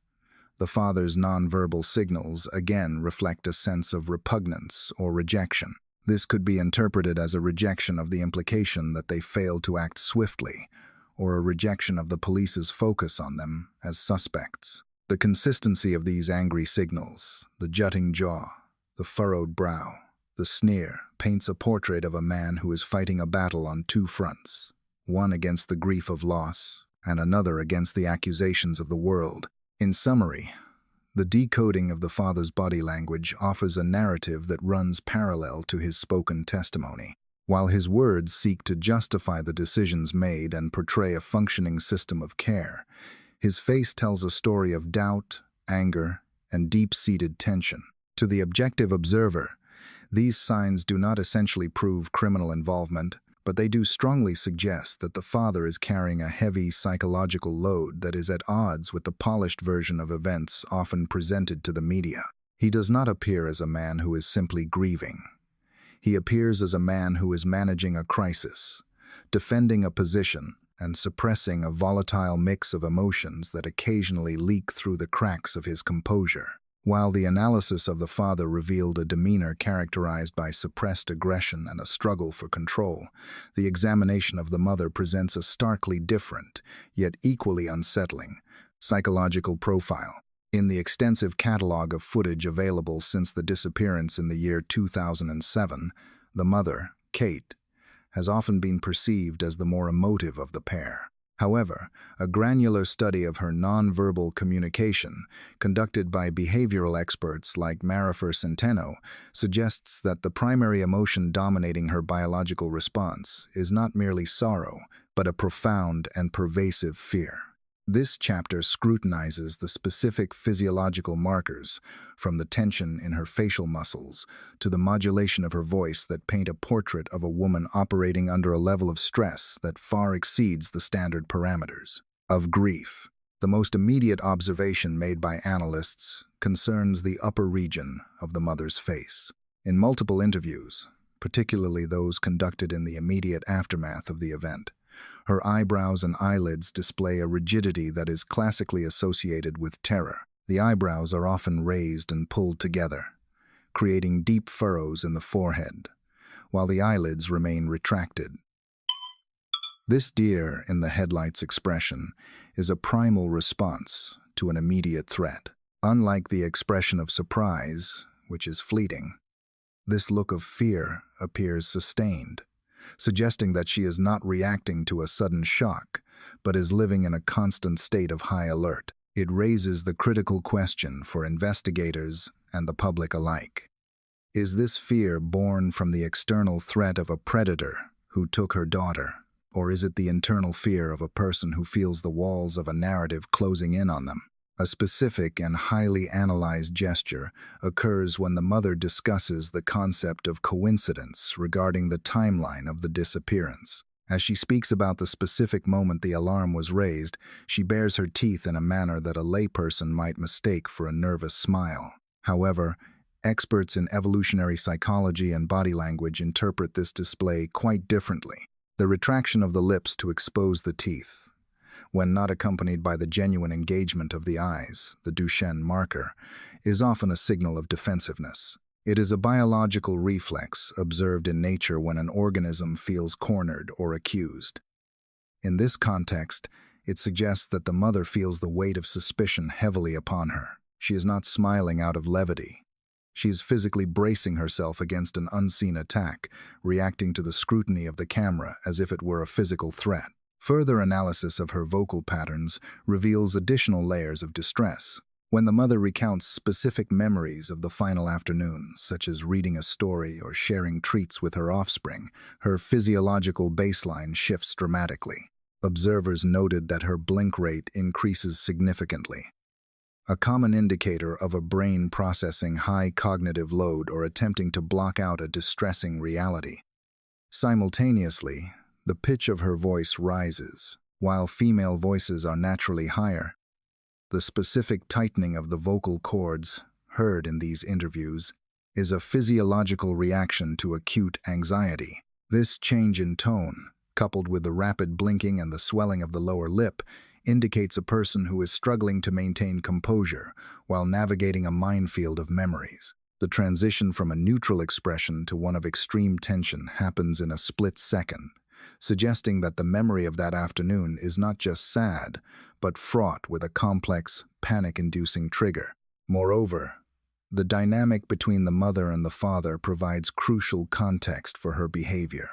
the father's nonverbal signals again reflect a sense of repugnance or rejection. This could be interpreted as a rejection of the implication that they failed to act swiftly, or a rejection of the police's focus on them as suspects. The consistency of these angry signals, the jutting jaw, the furrowed brow, the sneer, paints a portrait of a man who is fighting a battle on two fronts, one against the grief of loss and another against the accusations of the world. In summary, the decoding of the father's body language offers a narrative that runs parallel to his spoken testimony. While his words seek to justify the decisions made and portray a functioning system of care, his face tells a story of doubt, anger, and deep-seated tension. To the objective observer, these signs do not essentially prove criminal involvement, but they do strongly suggest that the father is carrying a heavy psychological load that is at odds with the polished version of events often presented to the media. He does not appear as a man who is simply grieving. He appears as a man who is managing a crisis, defending a position, and suppressing a volatile mix of emotions that occasionally leak through the cracks of his composure. While the analysis of the father revealed a demeanor characterized by suppressed aggression and a struggle for control, the examination of the mother presents a starkly different, yet equally unsettling, psychological profile. In the extensive catalog of footage available since the disappearance in the year 2007, the mother, Kate, has often been perceived as the more emotive of the pair. However, a granular study of her nonverbal communication, conducted by behavioral experts like Marifer Centeno, suggests that the primary emotion dominating her biological response is not merely sorrow, but a profound and pervasive fear. This chapter scrutinizes the specific physiological markers, from the tension in her facial muscles to the modulation of her voice, that paint a portrait of a woman operating under a level of stress that far exceeds the standard parameters of grief. The most immediate observation made by analysts concerns the upper region of the mother's face. In multiple interviews, particularly those conducted in the immediate aftermath of the event, her eyebrows and eyelids display a rigidity that is classically associated with terror. The eyebrows are often raised and pulled together, creating deep furrows in the forehead, while the eyelids remain retracted. This deer in the headlights expression is a primal response to an immediate threat. Unlike the expression of surprise, which is fleeting, this look of fear appears sustained, suggesting that she is not reacting to a sudden shock, but is living in a constant state of high alert. It raises the critical question for investigators and the public alike. Is this fear born from the external threat of a predator who took her daughter, or is it the internal fear of a person who feels the walls of a narrative closing in on them? A specific and highly analyzed gesture occurs when the mother discusses the concept of coincidence regarding the timeline of the disappearance. As she speaks about the specific moment the alarm was raised, she bares her teeth in a manner that a layperson might mistake for a nervous smile. However, experts in evolutionary psychology and body language interpret this display quite differently. The retraction of the lips to expose the teeth, when not accompanied by the genuine engagement of the eyes, the Duchenne marker, is often a signal of defensiveness. It is a biological reflex observed in nature when an organism feels cornered or accused. In this context, it suggests that the mother feels the weight of suspicion heavily upon her. She is not smiling out of levity. She is physically bracing herself against an unseen attack, reacting to the scrutiny of the camera as if it were a physical threat. Further analysis of her vocal patterns reveals additional layers of distress. When the mother recounts specific memories of the final afternoon, such as reading a story or sharing treats with her offspring, her physiological baseline shifts dramatically. Observers noted that her blink rate increases significantly, a common indicator of a brain processing high cognitive load or attempting to block out a distressing reality. Simultaneously, the pitch of her voice rises. While female voices are naturally higher, the specific tightening of the vocal cords, heard in these interviews, is a physiological reaction to acute anxiety. This change in tone, coupled with the rapid blinking and the swelling of the lower lip, indicates a person who is struggling to maintain composure while navigating a minefield of memories. The transition from a neutral expression to one of extreme tension happens in a split second, suggesting that the memory of that afternoon is not just sad, but fraught with a complex, panic-inducing trigger. Moreover, the dynamic between the mother and the father provides crucial context for her behavior.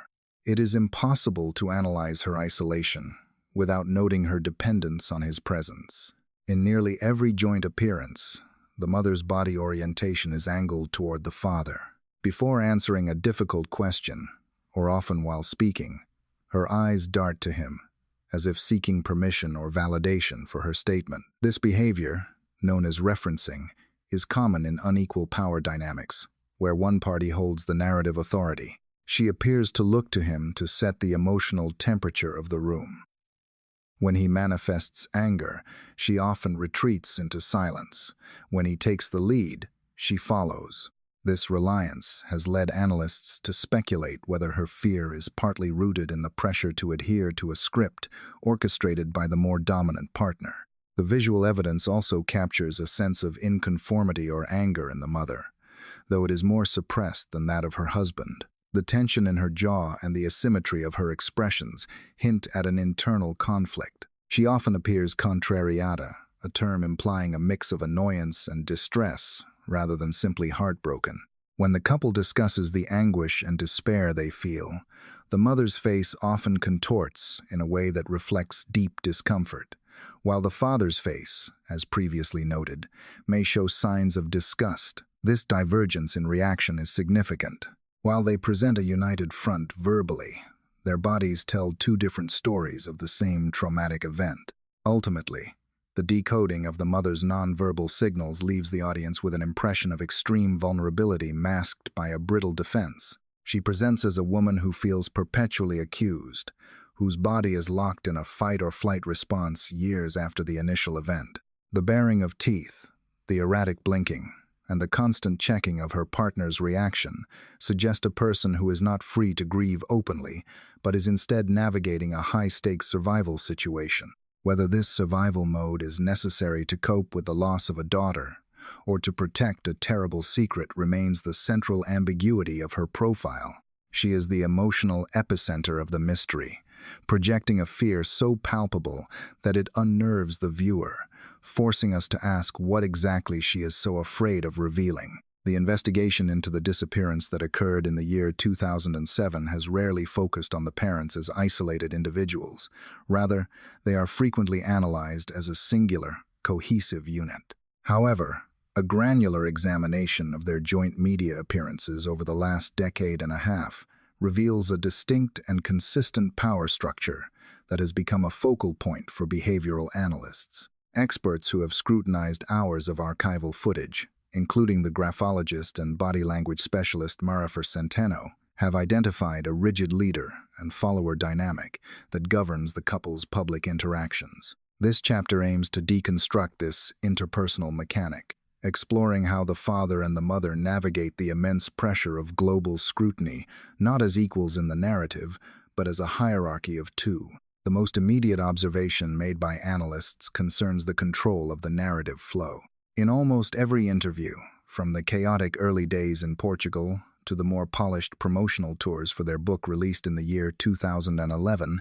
It is impossible to analyze her isolation without noting her dependence on his presence. In nearly every joint appearance, the mother's body orientation is angled toward the father. Before answering a difficult question, or often while speaking, her eyes dart to him, as if seeking permission or validation for her statement. This behavior, known as referencing, is common in unequal power dynamics, where one party holds the narrative authority. She appears to look to him to set the emotional temperature of the room. When he manifests anger, she often retreats into silence. When he takes the lead, she follows. This reliance has led analysts to speculate whether her fear is partly rooted in the pressure to adhere to a script orchestrated by the more dominant partner. The visual evidence also captures a sense of inconformity or anger in the mother, though it is more suppressed than that of her husband. The tension in her jaw and the asymmetry of her expressions hint at an internal conflict. She often appears contrariata, a term implying a mix of annoyance and distress rather than simply heartbroken. When the couple discusses the anguish and despair they feel, the mother's face often contorts in a way that reflects deep discomfort, while the father's face, as previously noted, may show signs of disgust. This divergence in reaction is significant. While they present a united front verbally, their bodies tell two different stories of the same traumatic event. Ultimately, the decoding of the mother's nonverbal signals leaves the audience with an impression of extreme vulnerability masked by a brittle defense. She presents as a woman who feels perpetually accused, whose body is locked in a fight-or-flight response years after the initial event. The baring of teeth, the erratic blinking, and the constant checking of her partner's reaction suggest a person who is not free to grieve openly, but is instead navigating a high-stakes survival situation. Whether this survival mode is necessary to cope with the loss of a daughter or to protect a terrible secret remains the central ambiguity of her profile. She is the emotional epicenter of the mystery, projecting a fear so palpable that it unnerves the viewer, forcing us to ask what exactly she is so afraid of revealing. The investigation into the disappearance that occurred in the year 2007 has rarely focused on the parents as isolated individuals. Rather, they are frequently analyzed as a singular, cohesive unit. However, a granular examination of their joint media appearances over the last decade and a half reveals a distinct and consistent power structure that has become a focal point for behavioral analysts. Experts who have scrutinized hours of archival footage, including the graphologist and body language specialist Marifer Centeno, have identified a rigid leader and follower dynamic that governs the couple's public interactions. This chapter aims to deconstruct this interpersonal mechanic, exploring how the father and the mother navigate the immense pressure of global scrutiny, not as equals in the narrative, but as a hierarchy of two. The most immediate observation made by analysts concerns the control of the narrative flow. In almost every interview, from the chaotic early days in Portugal to the more polished promotional tours for their book released in the year 2011,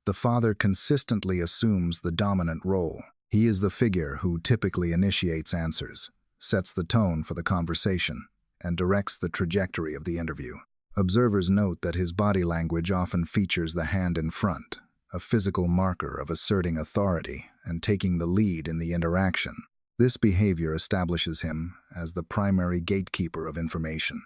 the father consistently assumes the dominant role. He is the figure who typically initiates answers, sets the tone for the conversation, and directs the trajectory of the interview. Observers note that his body language often features the hand in front, a physical marker of asserting authority and taking the lead in the interaction. This behavior establishes him as the primary gatekeeper of information,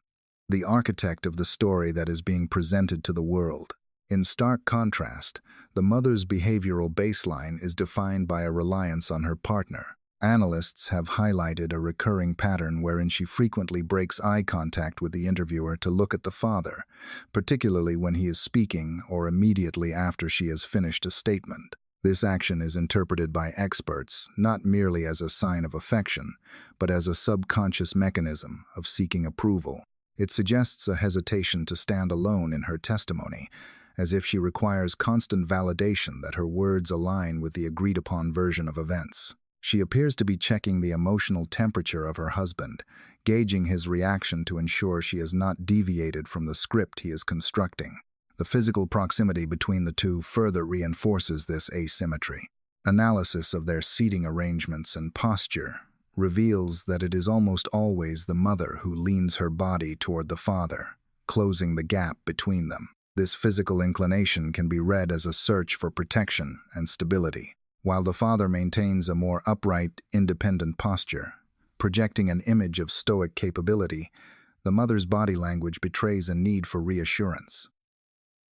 the architect of the story that is being presented to the world. In stark contrast, the mother's behavioral baseline is defined by a reliance on her partner. Analysts have highlighted a recurring pattern wherein she frequently breaks eye contact with the interviewer to look at the father, particularly when he is speaking or immediately after she has finished a statement. This action is interpreted by experts not merely as a sign of affection, but as a subconscious mechanism of seeking approval. It suggests a hesitation to stand alone in her testimony, as if she requires constant validation that her words align with the agreed-upon version of events. She appears to be checking the emotional temperature of her husband, gauging his reaction to ensure she has not deviated from the script he is constructing. The physical proximity between the two further reinforces this asymmetry. Analysis of their seating arrangements and posture reveals that it is almost always the mother who leans her body toward the father, closing the gap between them. This physical inclination can be read as a search for protection and stability, while the father maintains a more upright, independent posture, projecting an image of stoic capability. The mother's body language betrays a need for reassurance.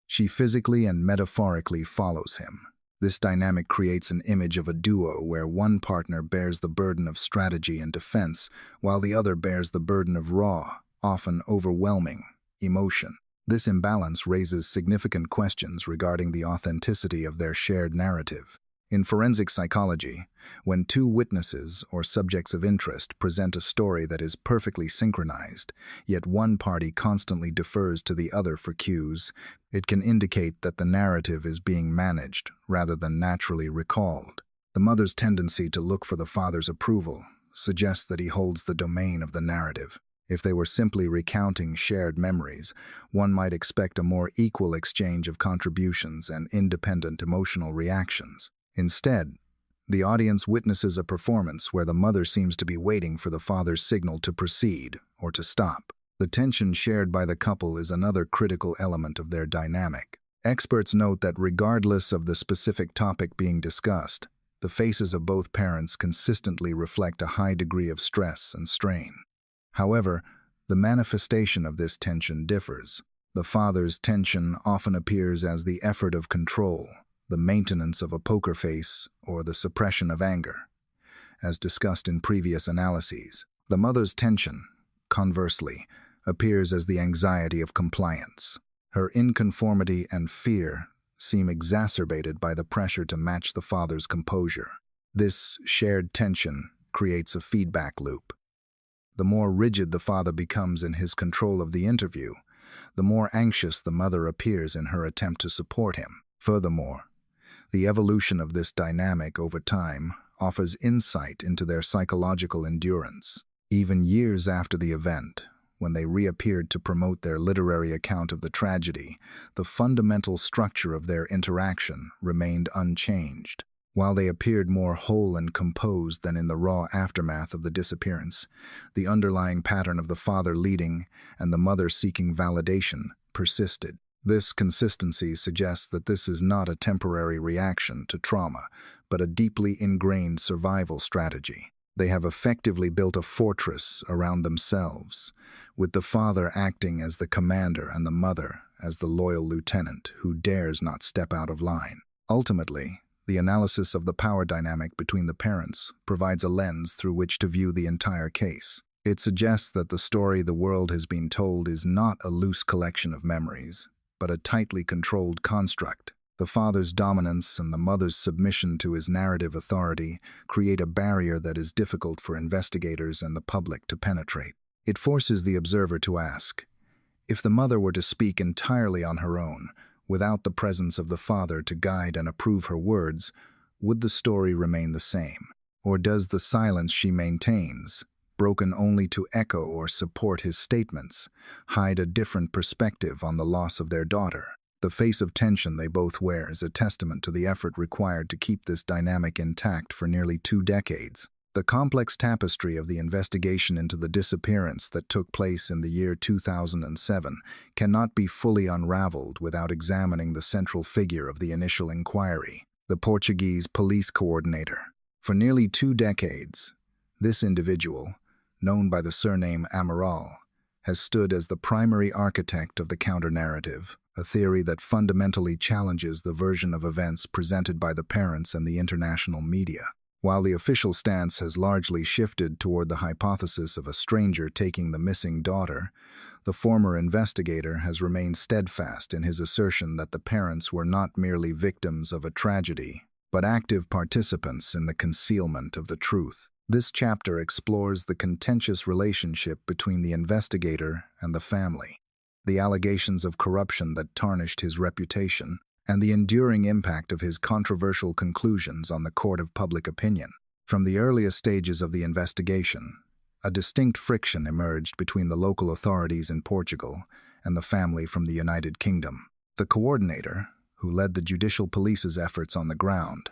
She physically and metaphorically follows him. This dynamic creates an image of a duo where one partner bears the burden of strategy and defense, while the other bears the burden of raw, often overwhelming, emotion. This imbalance raises significant questions regarding the authenticity of their shared narrative. In forensic psychology, when two witnesses or subjects of interest present a story that is perfectly synchronized, yet one party constantly defers to the other for cues, it can indicate that the narrative is being managed rather than naturally recalled. The mother's tendency to look for the father's approval suggests that he holds the domain of the narrative. If they were simply recounting shared memories, one might expect a more equal exchange of contributions and independent emotional reactions. Instead, the audience witnesses a performance where the mother seems to be waiting for the father's signal to proceed or to stop. The tension shared by the couple is another critical element of their dynamic. Experts note that regardless of the specific topic being discussed, the faces of both parents consistently reflect a high degree of stress and strain. However, the manifestation of this tension differs. The father's tension often appears as the effort of control, the maintenance of a poker face, or the suppression of anger. As discussed in previous analyses, the mother's tension, conversely, appears as the anxiety of compliance. Her inconformity and fear seem exacerbated by the pressure to match the father's composure. This shared tension creates a feedback loop. The more rigid the father becomes in his control of the interview, the more anxious the mother appears in her attempt to support him. Furthermore, the evolution of this dynamic over time offers insight into their psychological endurance. Even years after the event, when they reappeared to promote their literary account of the tragedy, the fundamental structure of their interaction remained unchanged. While they appeared more whole and composed than in the raw aftermath of the disappearance, the underlying pattern of the father leading and the mother seeking validation persisted. This consistency suggests that this is not a temporary reaction to trauma, but a deeply ingrained survival strategy. They have effectively built a fortress around themselves, with the father acting as the commander and the mother as the loyal lieutenant who dares not step out of line. Ultimately, the analysis of the power dynamic between the parents provides a lens through which to view the entire case. It suggests that the story the world has been told is not a loose collection of memories, but a tightly controlled construct. The father's dominance and the mother's submission to his narrative authority create a barrier that is difficult for investigators and the public to penetrate. It forces the observer to ask, if the mother were to speak entirely on her own, without the presence of the father to guide and approve her words, would the story remain the same? Or does the silence she maintains, broken only to echo or support his statements, hide a different perspective on the loss of their daughter? The face of tension they both wear is a testament to the effort required to keep this dynamic intact for nearly 2 decades. The complex tapestry of the investigation into the disappearance that took place in the year 2007 cannot be fully unraveled without examining the central figure of the initial inquiry, the Portuguese police coordinator. For nearly 2 decades, this individual, known by the surname Amaral, has stood as the primary architect of the counter-narrative, a theory that fundamentally challenges the version of events presented by the parents and the international media. While the official stance has largely shifted toward the hypothesis of a stranger taking the missing daughter, the former investigator has remained steadfast in his assertion that the parents were not merely victims of a tragedy, but active participants in the concealment of the truth. This chapter explores the contentious relationship between the investigator and the family, the allegations of corruption that tarnished his reputation, and the enduring impact of his controversial conclusions on the court of public opinion. From the earliest stages of the investigation, a distinct friction emerged between the local authorities in Portugal and the family from the United Kingdom. The coordinator, who led the judicial police's efforts on the ground,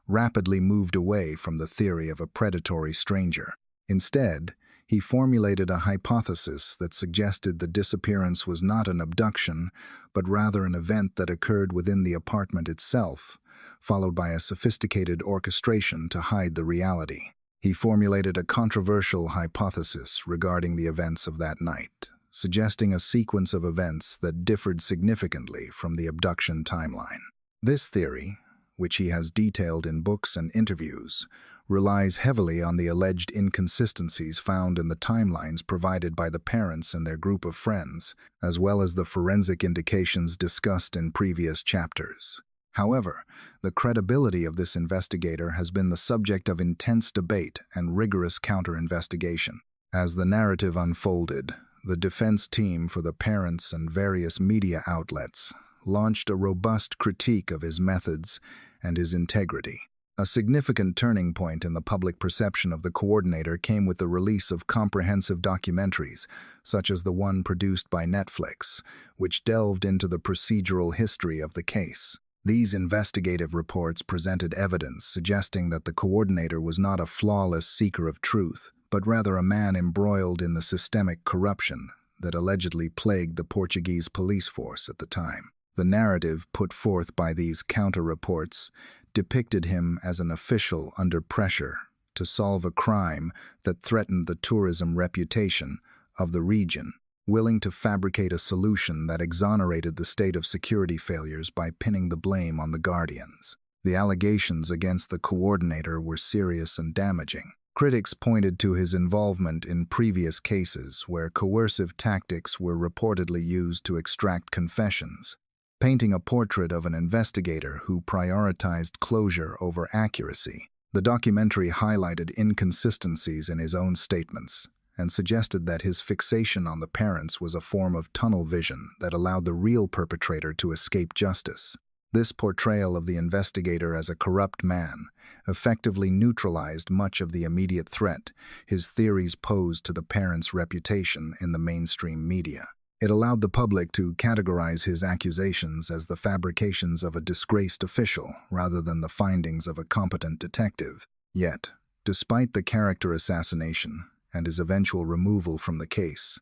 rapidly moved away from the theory of a predatory stranger. Instead, he formulated a hypothesis that suggested the disappearance was not an abduction, but rather an event that occurred within the apartment itself, followed by a sophisticated orchestration to hide the reality. He formulated a controversial hypothesis regarding the events of that night, suggesting a sequence of events that differed significantly from the abduction timeline. This theory, which he has detailed in books and interviews, relies heavily on the alleged inconsistencies found in the timelines provided by the parents and their group of friends, as well as the forensic indications discussed in previous chapters. However, the credibility of this investigator has been the subject of intense debate and rigorous counter-investigation. As the narrative unfolded, the defense team for the parents and various media outlets launched a robust critique of his methods and his integrity. A significant turning point in the public perception of the coordinator came with the release of comprehensive documentaries, such as the one produced by Netflix, which delved into the procedural history of the case. These investigative reports presented evidence suggesting that the coordinator was not a flawless seeker of truth, but rather a man embroiled in the systemic corruption that allegedly plagued the Portuguese police force at the time. The narrative put forth by these counter-reports depicted him as an official under pressure to solve a crime that threatened the tourism reputation of the region, willing to fabricate a solution that exonerated the state of security failures by pinning the blame on the guardians. The allegations against the coordinator were serious and damaging. Critics pointed to his involvement in previous cases where coercive tactics were reportedly used to extract confessions, painting a portrait of an investigator who prioritized closure over accuracy. The documentary highlighted inconsistencies in his own statements and suggested that his fixation on the parents was a form of tunnel vision that allowed the real perpetrator to escape justice. This portrayal of the investigator as a corrupt man effectively neutralized much of the immediate threat his theories posed to the parents' reputation in the mainstream media. It allowed the public to categorize his accusations as the fabrications of a disgraced official rather than the findings of a competent detective. Yet, despite the character assassination and his eventual removal from the case,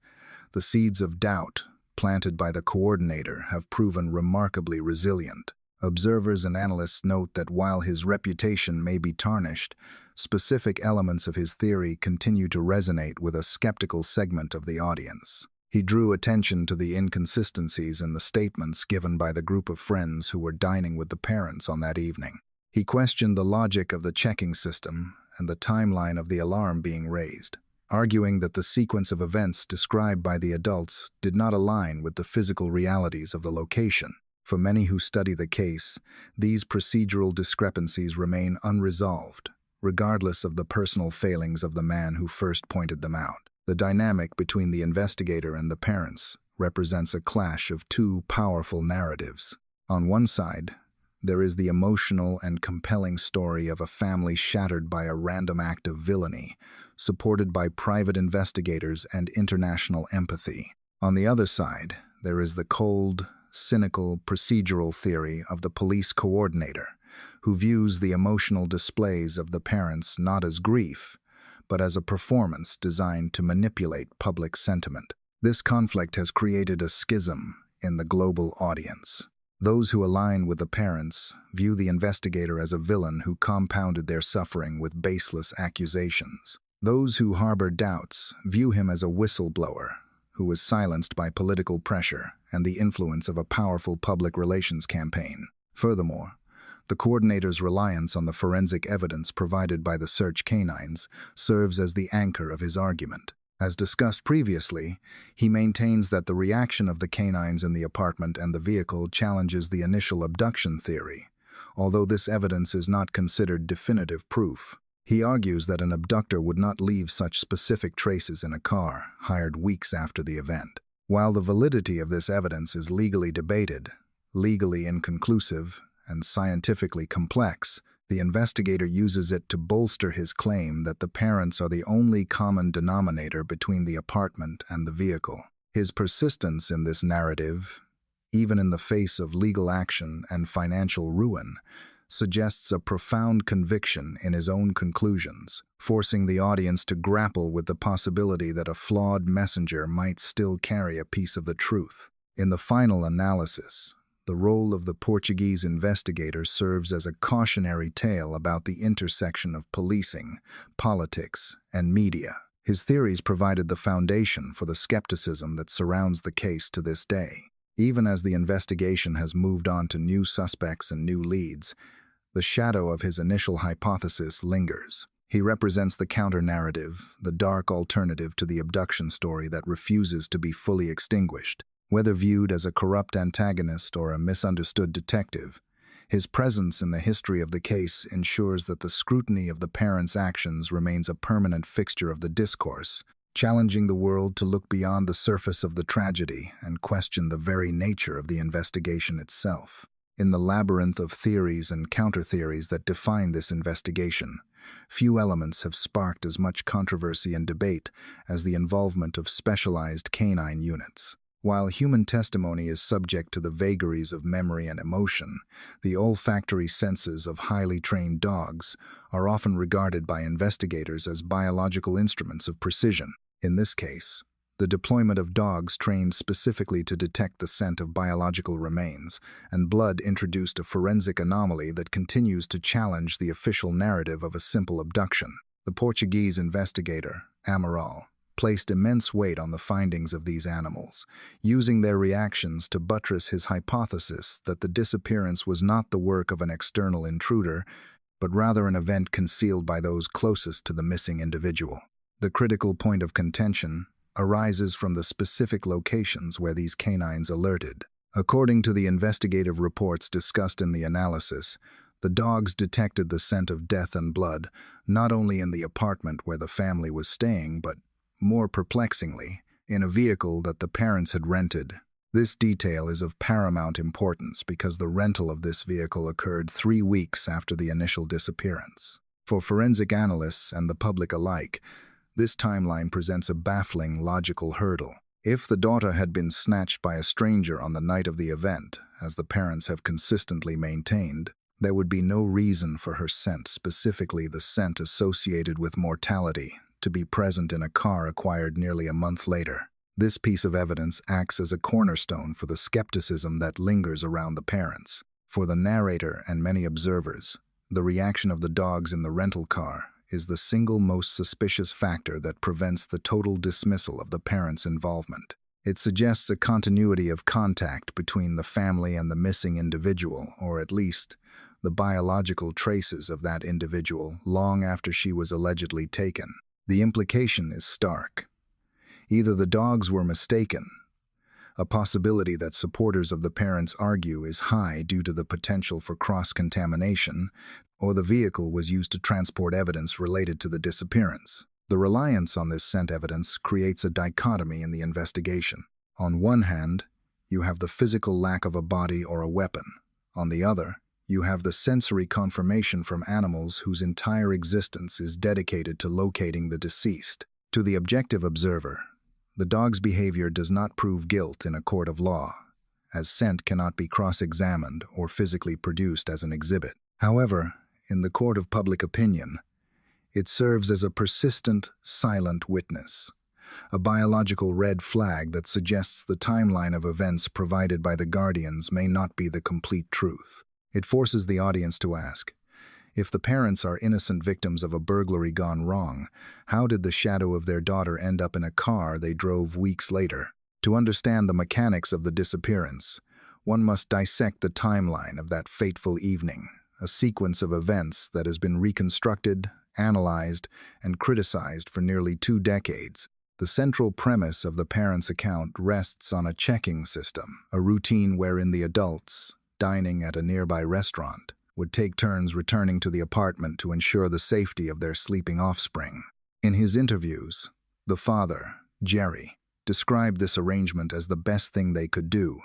the seeds of doubt planted by the coordinator have proven remarkably resilient. Observers and analysts note that while his reputation may be tarnished, specific elements of his theory continue to resonate with a skeptical segment of the audience. He drew attention to the inconsistencies in the statements given by the group of friends who were dining with the parents on that evening. He questioned the logic of the checking system and the timeline of the alarm being raised, arguing that the sequence of events described by the adults did not align with the physical realities of the location. For many who study the case, these procedural discrepancies remain unresolved, regardless of the personal failings of the man who first pointed them out. The dynamic between the investigator and the parents represents a clash of two powerful narratives. On one side, there is the emotional and compelling story of a family shattered by a random act of villainy, supported by private investigators and international empathy. On the other side, there is the cold, cynical procedural theory of the police coordinator, who views the emotional displays of the parents not as grief, but as a performance designed to manipulate public sentiment. This conflict has created a schism in the global audience. Those who align with the parents view the investigator as a villain who compounded their suffering with baseless accusations. Those who harbor doubts view him as a whistleblower who was silenced by political pressure and the influence of a powerful public relations campaign. Furthermore, the coordinator's reliance on the forensic evidence provided by the search canines serves as the anchor of his argument. As discussed previously, he maintains that the reaction of the canines in the apartment and the vehicle challenges the initial abduction theory, although this evidence is not considered definitive proof. He argues that an abductor would not leave such specific traces in a car hired weeks after the event. While the validity of this evidence is legally debated, legally inconclusive, and scientifically complex, the investigator uses it to bolster his claim that the parents are the only common denominator between the apartment and the vehicle. His persistence in this narrative, even in the face of legal action and financial ruin, suggests a profound conviction in his own conclusions, forcing the audience to grapple with the possibility that a flawed messenger might still carry a piece of the truth. In the final analysis, the role of the Portuguese investigator serves as a cautionary tale about the intersection of policing, politics, and media. His theories provided the foundation for the skepticism that surrounds the case to this day. Even as the investigation has moved on to new suspects and new leads, the shadow of his initial hypothesis lingers. He represents the counter-narrative, the dark alternative to the abduction story that refuses to be fully extinguished. Whether viewed as a corrupt antagonist or a misunderstood detective, his presence in the history of the case ensures that the scrutiny of the parents' actions remains a permanent fixture of the discourse, challenging the world to look beyond the surface of the tragedy and question the very nature of the investigation itself. In the labyrinth of theories and counter-theories that define this investigation, few elements have sparked as much controversy and debate as the involvement of specialized canine units. While human testimony is subject to the vagaries of memory and emotion, the olfactory senses of highly trained dogs are often regarded by investigators as biological instruments of precision. In this case, the deployment of dogs trained specifically to detect the scent of biological remains and blood introduced a forensic anomaly that continues to challenge the official narrative of a simple abduction. The Portuguese investigator, Amaral, placed immense weight on the findings of these animals, using their reactions to buttress his hypothesis that the disappearance was not the work of an external intruder, but rather an event concealed by those closest to the missing individual. The critical point of contention arises from the specific locations where these canines alerted. According to the investigative reports discussed in the analysis, the dogs detected the scent of death and blood not only in the apartment where the family was staying, but, more perplexingly, in a vehicle that the parents had rented. This detail is of paramount importance because the rental of this vehicle occurred 3 weeks after the initial disappearance. For forensic analysts and the public alike, this timeline presents a baffling logical hurdle. If the daughter had been snatched by a stranger on the night of the event, as the parents have consistently maintained, there would be no reason for her scent, specifically the scent associated with mortality, to be present in a car acquired nearly a month later. This piece of evidence acts as a cornerstone for the skepticism that lingers around the parents. For the narrator and many observers, the reaction of the dogs in the rental car is the single most suspicious factor that prevents the total dismissal of the parents' involvement. It suggests a continuity of contact between the family and the missing individual, or at least the biological traces of that individual long after she was allegedly taken. The implication is stark. Either the dogs were mistaken, a possibility that supporters of the parents argue is high due to the potential for cross-contamination, or the vehicle was used to transport evidence related to the disappearance. The reliance on this scent evidence creates a dichotomy in the investigation. On one hand, you have the physical lack of a body or a weapon. On the other, you have the sensory confirmation from animals whose entire existence is dedicated to locating the deceased. To the objective observer, the dog's behavior does not prove guilt in a court of law, as scent cannot be cross-examined or physically produced as an exhibit. However, in the court of public opinion, it serves as a persistent, silent witness, a biological red flag that suggests the timeline of events provided by the guardians may not be the complete truth. It forces the audience to ask, if the parents are innocent victims of a burglary gone wrong, how did the shadow of their daughter end up in a car they drove weeks later? To understand the mechanics of the disappearance, one must dissect the timeline of that fateful evening, a sequence of events that has been reconstructed, analyzed, and criticized for nearly 2 decades. The central premise of the parents' account rests on a checking system, a routine wherein the adults, dining at a nearby restaurant, would take turns returning to the apartment to ensure the safety of their sleeping offspring. In his interviews, the father, Jerry, described this arrangement as the best thing they could do,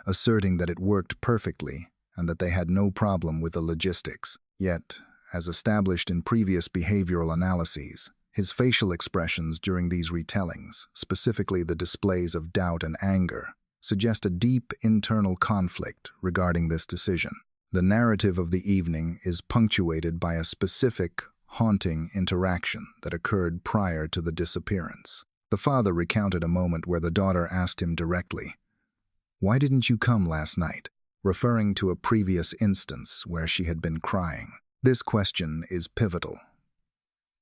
asserting that it worked perfectly and that they had no problem with the logistics. Yet, as established in previous behavioral analyses, his facial expressions during these retellings, specifically the displays of doubt and anger, suggest a deep internal conflict regarding this decision. The narrative of the evening is punctuated by a specific, haunting interaction that occurred prior to the disappearance. The father recounted a moment where the daughter asked him directly, "Why didn't you come last night?" referring to a previous instance where she had been crying. This question is pivotal.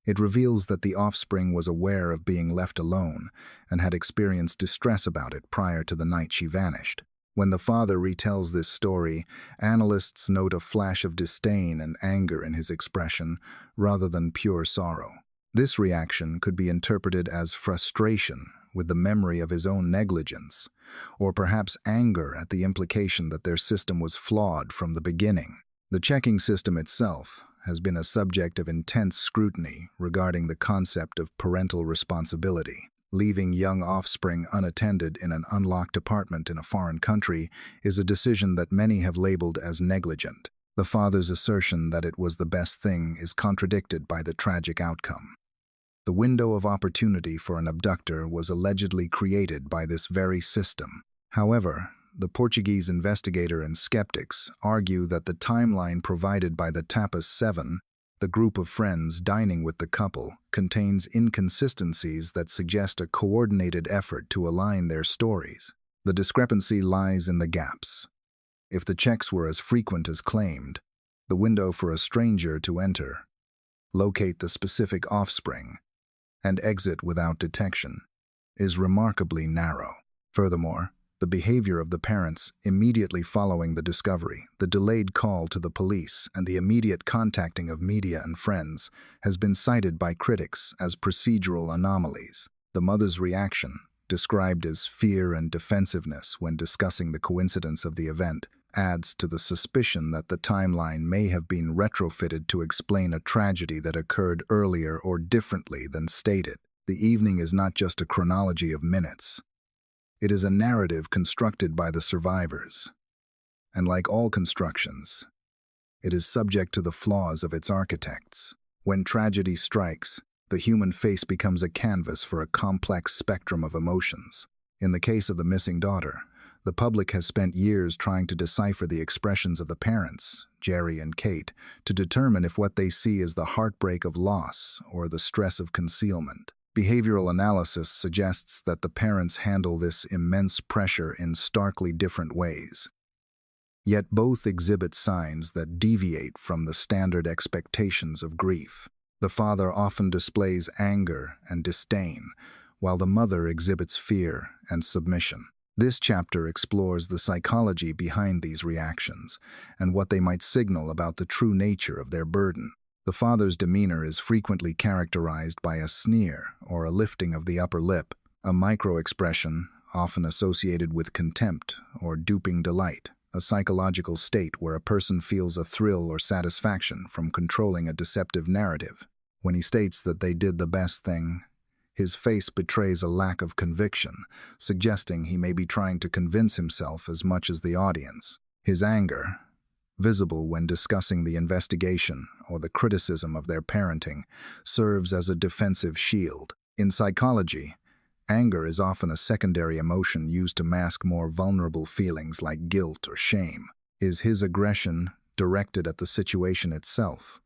It reveals that the offspring was aware of being left alone and had experienced distress about it prior to the night she vanished. When the father retells this story, analysts note a flash of disdain and anger in his expression rather than pure sorrow. This reaction could be interpreted as frustration with the memory of his own negligence, or perhaps anger at the implication that their system was flawed from the beginning. The checking system itself has been a subject of intense scrutiny regarding the concept of parental responsibility. Leaving young offspring unattended in an unlocked apartment in a foreign country is a decision that many have labeled as negligent. The father's assertion that it was the best thing is contradicted by the tragic outcome. The window of opportunity for an abductor was allegedly created by this very system. However, the Portuguese investigator and skeptics argue that the timeline provided by the Tapas 7, the group of friends dining with the couple, contains inconsistencies that suggest a coordinated effort to align their stories. The discrepancy lies in the gaps. If the checks were as frequent as claimed, the window for a stranger to enter, locate the specific offspring, and exit without detection is remarkably narrow. Furthermore, the behavior of the parents immediately following the discovery, the delayed call to the police, and the immediate contacting of media and friends has been cited by critics as procedural anomalies. The mother's reaction, described as fear and defensiveness when discussing the coincidence of the event, adds to the suspicion that the timeline may have been retrofitted to explain a tragedy that occurred earlier or differently than stated. The evening is not just a chronology of minutes. It is a narrative constructed by the survivors. And like all constructions, it is subject to the flaws of its architects. When tragedy strikes, the human face becomes a canvas for a complex spectrum of emotions. In the case of the missing daughter, the public has spent years trying to decipher the expressions of the parents, Jerry and Kate, to determine if what they see is the heartbreak of loss or the stress of concealment. Behavioral analysis suggests that the parents handle this immense pressure in starkly different ways. Yet both exhibit signs that deviate from the standard expectations of grief. The father often displays anger and disdain, while the mother exhibits fear and submission. This chapter explores the psychology behind these reactions and what they might signal about the true nature of their burden. The father's demeanor is frequently characterized by a sneer or a lifting of the upper lip, a micro-expression often associated with contempt or duping delight, a psychological state where a person feels a thrill or satisfaction from controlling a deceptive narrative. When he states that they did the best thing, his face betrays a lack of conviction, suggesting he may be trying to convince himself as much as the audience. His anger, visible when discussing the investigation or the criticism of their parenting, serves as a defensive shield. In psychology, anger is often a secondary emotion used to mask more vulnerable feelings like guilt or shame. Is his aggression directed at the situation itself?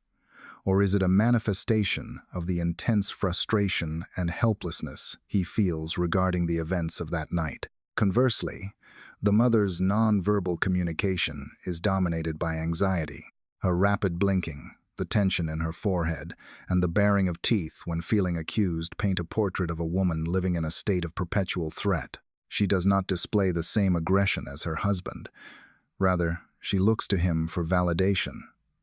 Or is it a manifestation of the intense frustration and helplessness he feels regarding the events of that night? Conversely, the mother's non-verbal communication is dominated by anxiety. Her rapid blinking, the tension in her forehead, and the baring of teeth when feeling accused paint a portrait of a woman living in a state of perpetual threat. She does not display the same aggression as her husband. Rather, she looks to him for validation,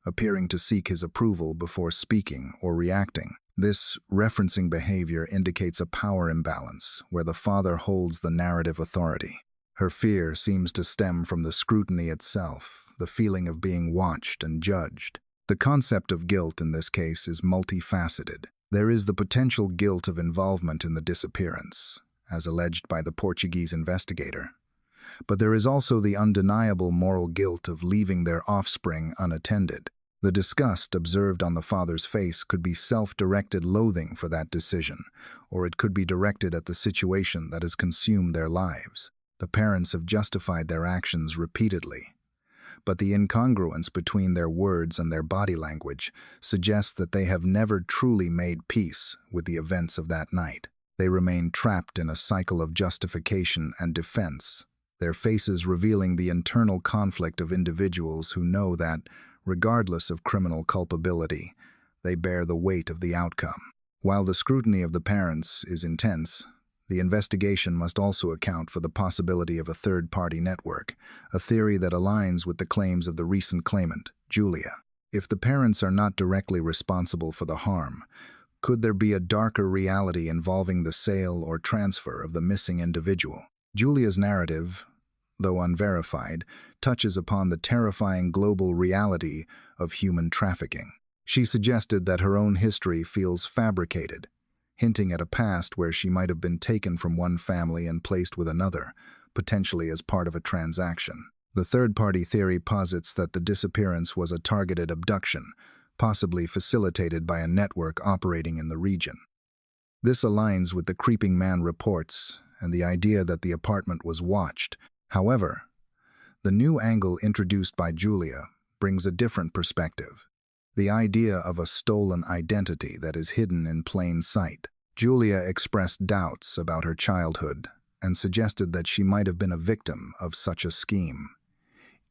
appearing to seek his approval before speaking or reacting. This referencing behavior indicates a power imbalance where the father holds the narrative authority. Her fear seems to stem from the scrutiny itself, the feeling of being watched and judged. The concept of guilt in this case is multifaceted. There is the potential guilt of involvement in the disappearance, as alleged by the Portuguese investigator. But there is also the undeniable moral guilt of leaving their offspring unattended. The disgust observed on the father's face could be self-directed loathing for that decision, or it could be directed at the situation that has consumed their lives. The parents have justified their actions repeatedly, but the incongruence between their words and their body language suggests that they have never truly made peace with the events of that night. They remain trapped in a cycle of justification and defense, their faces revealing the internal conflict of individuals who know that, regardless of criminal culpability, they bear the weight of the outcome. While the scrutiny of the parents is intense, the investigation must also account for the possibility of a third-party network, a theory that aligns with the claims of the recent claimant, Julia. If the parents are not directly responsible for the harm, could there be a darker reality involving the sale or transfer of the missing individual? Julia's narrative, though unverified, touches upon the terrifying global reality of human trafficking. She suggested that her own history feels fabricated, hinting at a past where she might have been taken from one family and placed with another, potentially as part of a transaction. The third-party theory posits that the disappearance was a targeted abduction, possibly facilitated by a network operating in the region. This aligns with the creeping man reports and the idea that the apartment was watched. However, the new angle introduced by Julia brings a different perspective, the idea of a stolen identity that is hidden in plain sight. Julia expressed doubts about her childhood and suggested that she might have been a victim of such a scheme,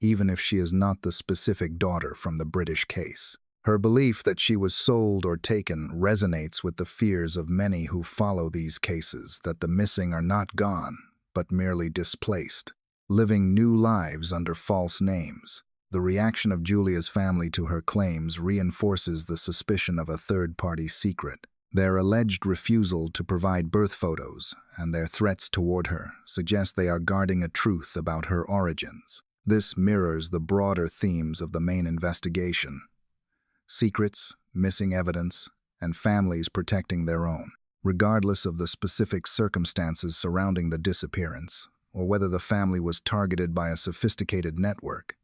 even if she is not the specific daughter from the British case. Her belief that she was sold or taken resonates with the fears of many who follow these cases that the missing are not gone, but merely displaced, living new lives under false names. The reaction of Julia's family to her claims reinforces the suspicion of a third-party secret. Their alleged refusal to provide birth photos and their threats toward her suggest they are guarding a truth about her origins. This mirrors the broader themes of the main investigation: secrets, missing evidence, and families protecting their own. Regardless of the specific circumstances surrounding the disappearance, or whether the family was targeted by a sophisticated network,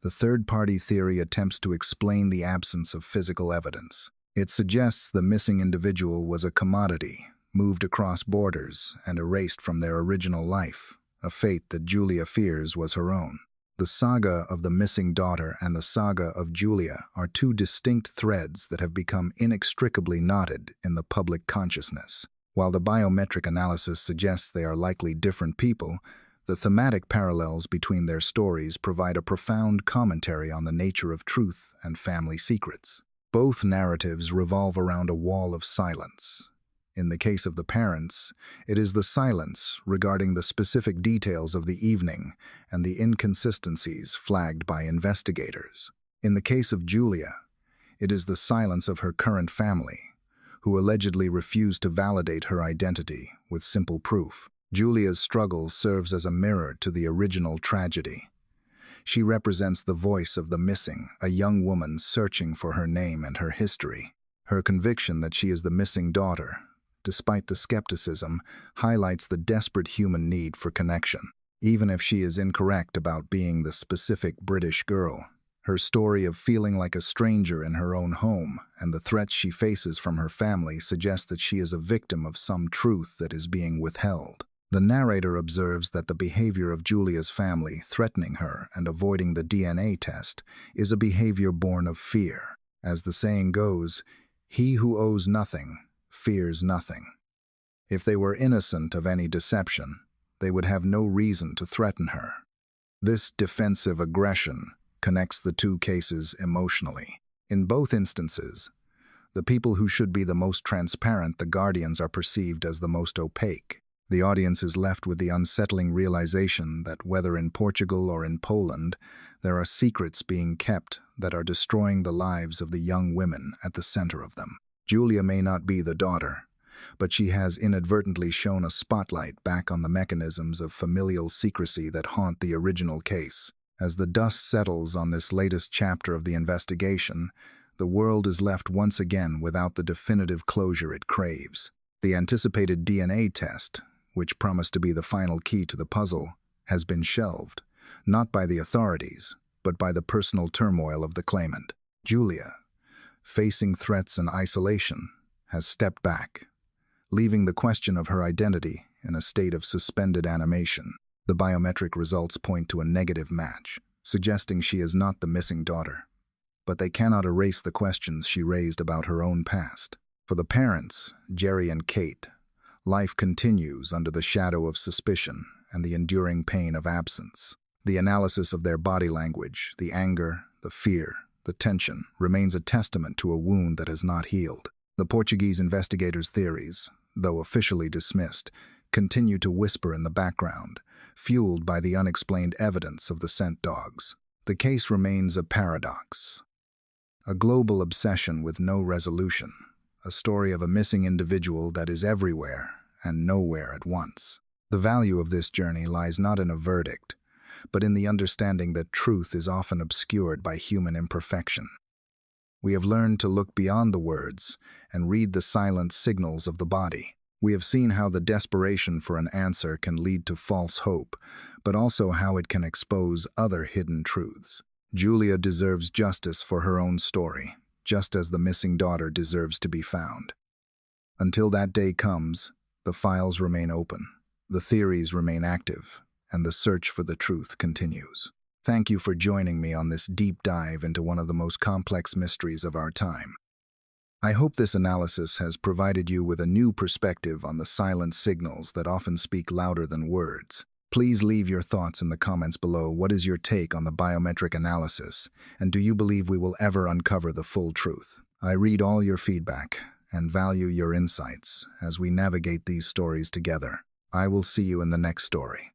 the third-party theory attempts to explain the absence of physical evidence. It suggests the missing individual was a commodity, moved across borders, and erased from their original life, a fate that Julia fears was her own. The saga of the missing daughter and the saga of Julia are two distinct threads that have become inextricably knotted in the public consciousness. While the biometric analysis suggests they are likely different people, the thematic parallels between their stories provide a profound commentary on the nature of truth and family secrets. Both narratives revolve around a wall of silence. In the case of the parents, it is the silence regarding the specific details of the evening and the inconsistencies flagged by investigators. In the case of Julia, it is the silence of her current family, who allegedly refused to validate her identity with simple proof. Julia's struggle serves as a mirror to the original tragedy. She represents the voice of the missing, a young woman searching for her name and her history. Her conviction that she is the missing daughter, despite the skepticism, highlights the desperate human need for connection. Even if she is incorrect about being the specific British girl, her story of feeling like a stranger in her own home and the threats she faces from her family suggest that she is a victim of some truth that is being withheld. The narrator observes that the behavior of Julia's family, threatening her and avoiding the DNA test, is a behavior born of fear. As the saying goes, "He who owes nothing fears nothing." If they were innocent of any deception, they would have no reason to threaten her. This defensive aggression connects the two cases emotionally. In both instances, the people who should be the most transparent, the guardians, are perceived as the most opaque. The audience is left with the unsettling realization that whether in Portugal or in Poland, there are secrets being kept that are destroying the lives of the young women at the center of them. Julia may not be the daughter, but she has inadvertently shone a spotlight back on the mechanisms of familial secrecy that haunt the original case. As the dust settles on this latest chapter of the investigation, the world is left once again without the definitive closure it craves. The anticipated DNA test, which promised to be the final key to the puzzle, has been shelved, not by the authorities, but by the personal turmoil of the claimant. Julia, facing threats and isolation, has stepped back, leaving the question of her identity in a state of suspended animation. The biometric results point to a negative match, suggesting she is not the missing daughter. But they cannot erase the questions she raised about her own past. For the parents, Jerry and Kate, life continues under the shadow of suspicion and the enduring pain of absence. The analysis of their body language, the anger, the fear, the tension, remains a testament to a wound that has not healed. The Portuguese investigators' theories, though officially dismissed, continue to whisper in the background, fueled by the unexplained evidence of the scent dogs. The case remains a paradox, a global obsession with no resolution, a story of a missing individual that is everywhere and nowhere at once. The value of this journey lies not in a verdict, but in the understanding that truth is often obscured by human imperfection. We have learned to look beyond the words and read the silent signals of the body. We have seen how the desperation for an answer can lead to false hope, but also how it can expose other hidden truths. Julia deserves justice for her own story, just as the missing daughter deserves to be found. Until that day comes, the files remain open, the theories remain active, and the search for the truth continues. Thank you for joining me on this deep dive into one of the most complex mysteries of our time. I hope this analysis has provided you with a new perspective on the silent signals that often speak louder than words. Please leave your thoughts in the comments below. What is your take on the biometric analysis, and do you believe we will ever uncover the full truth? I read all your feedback and value your insights as we navigate these stories together. I will see you in the next story.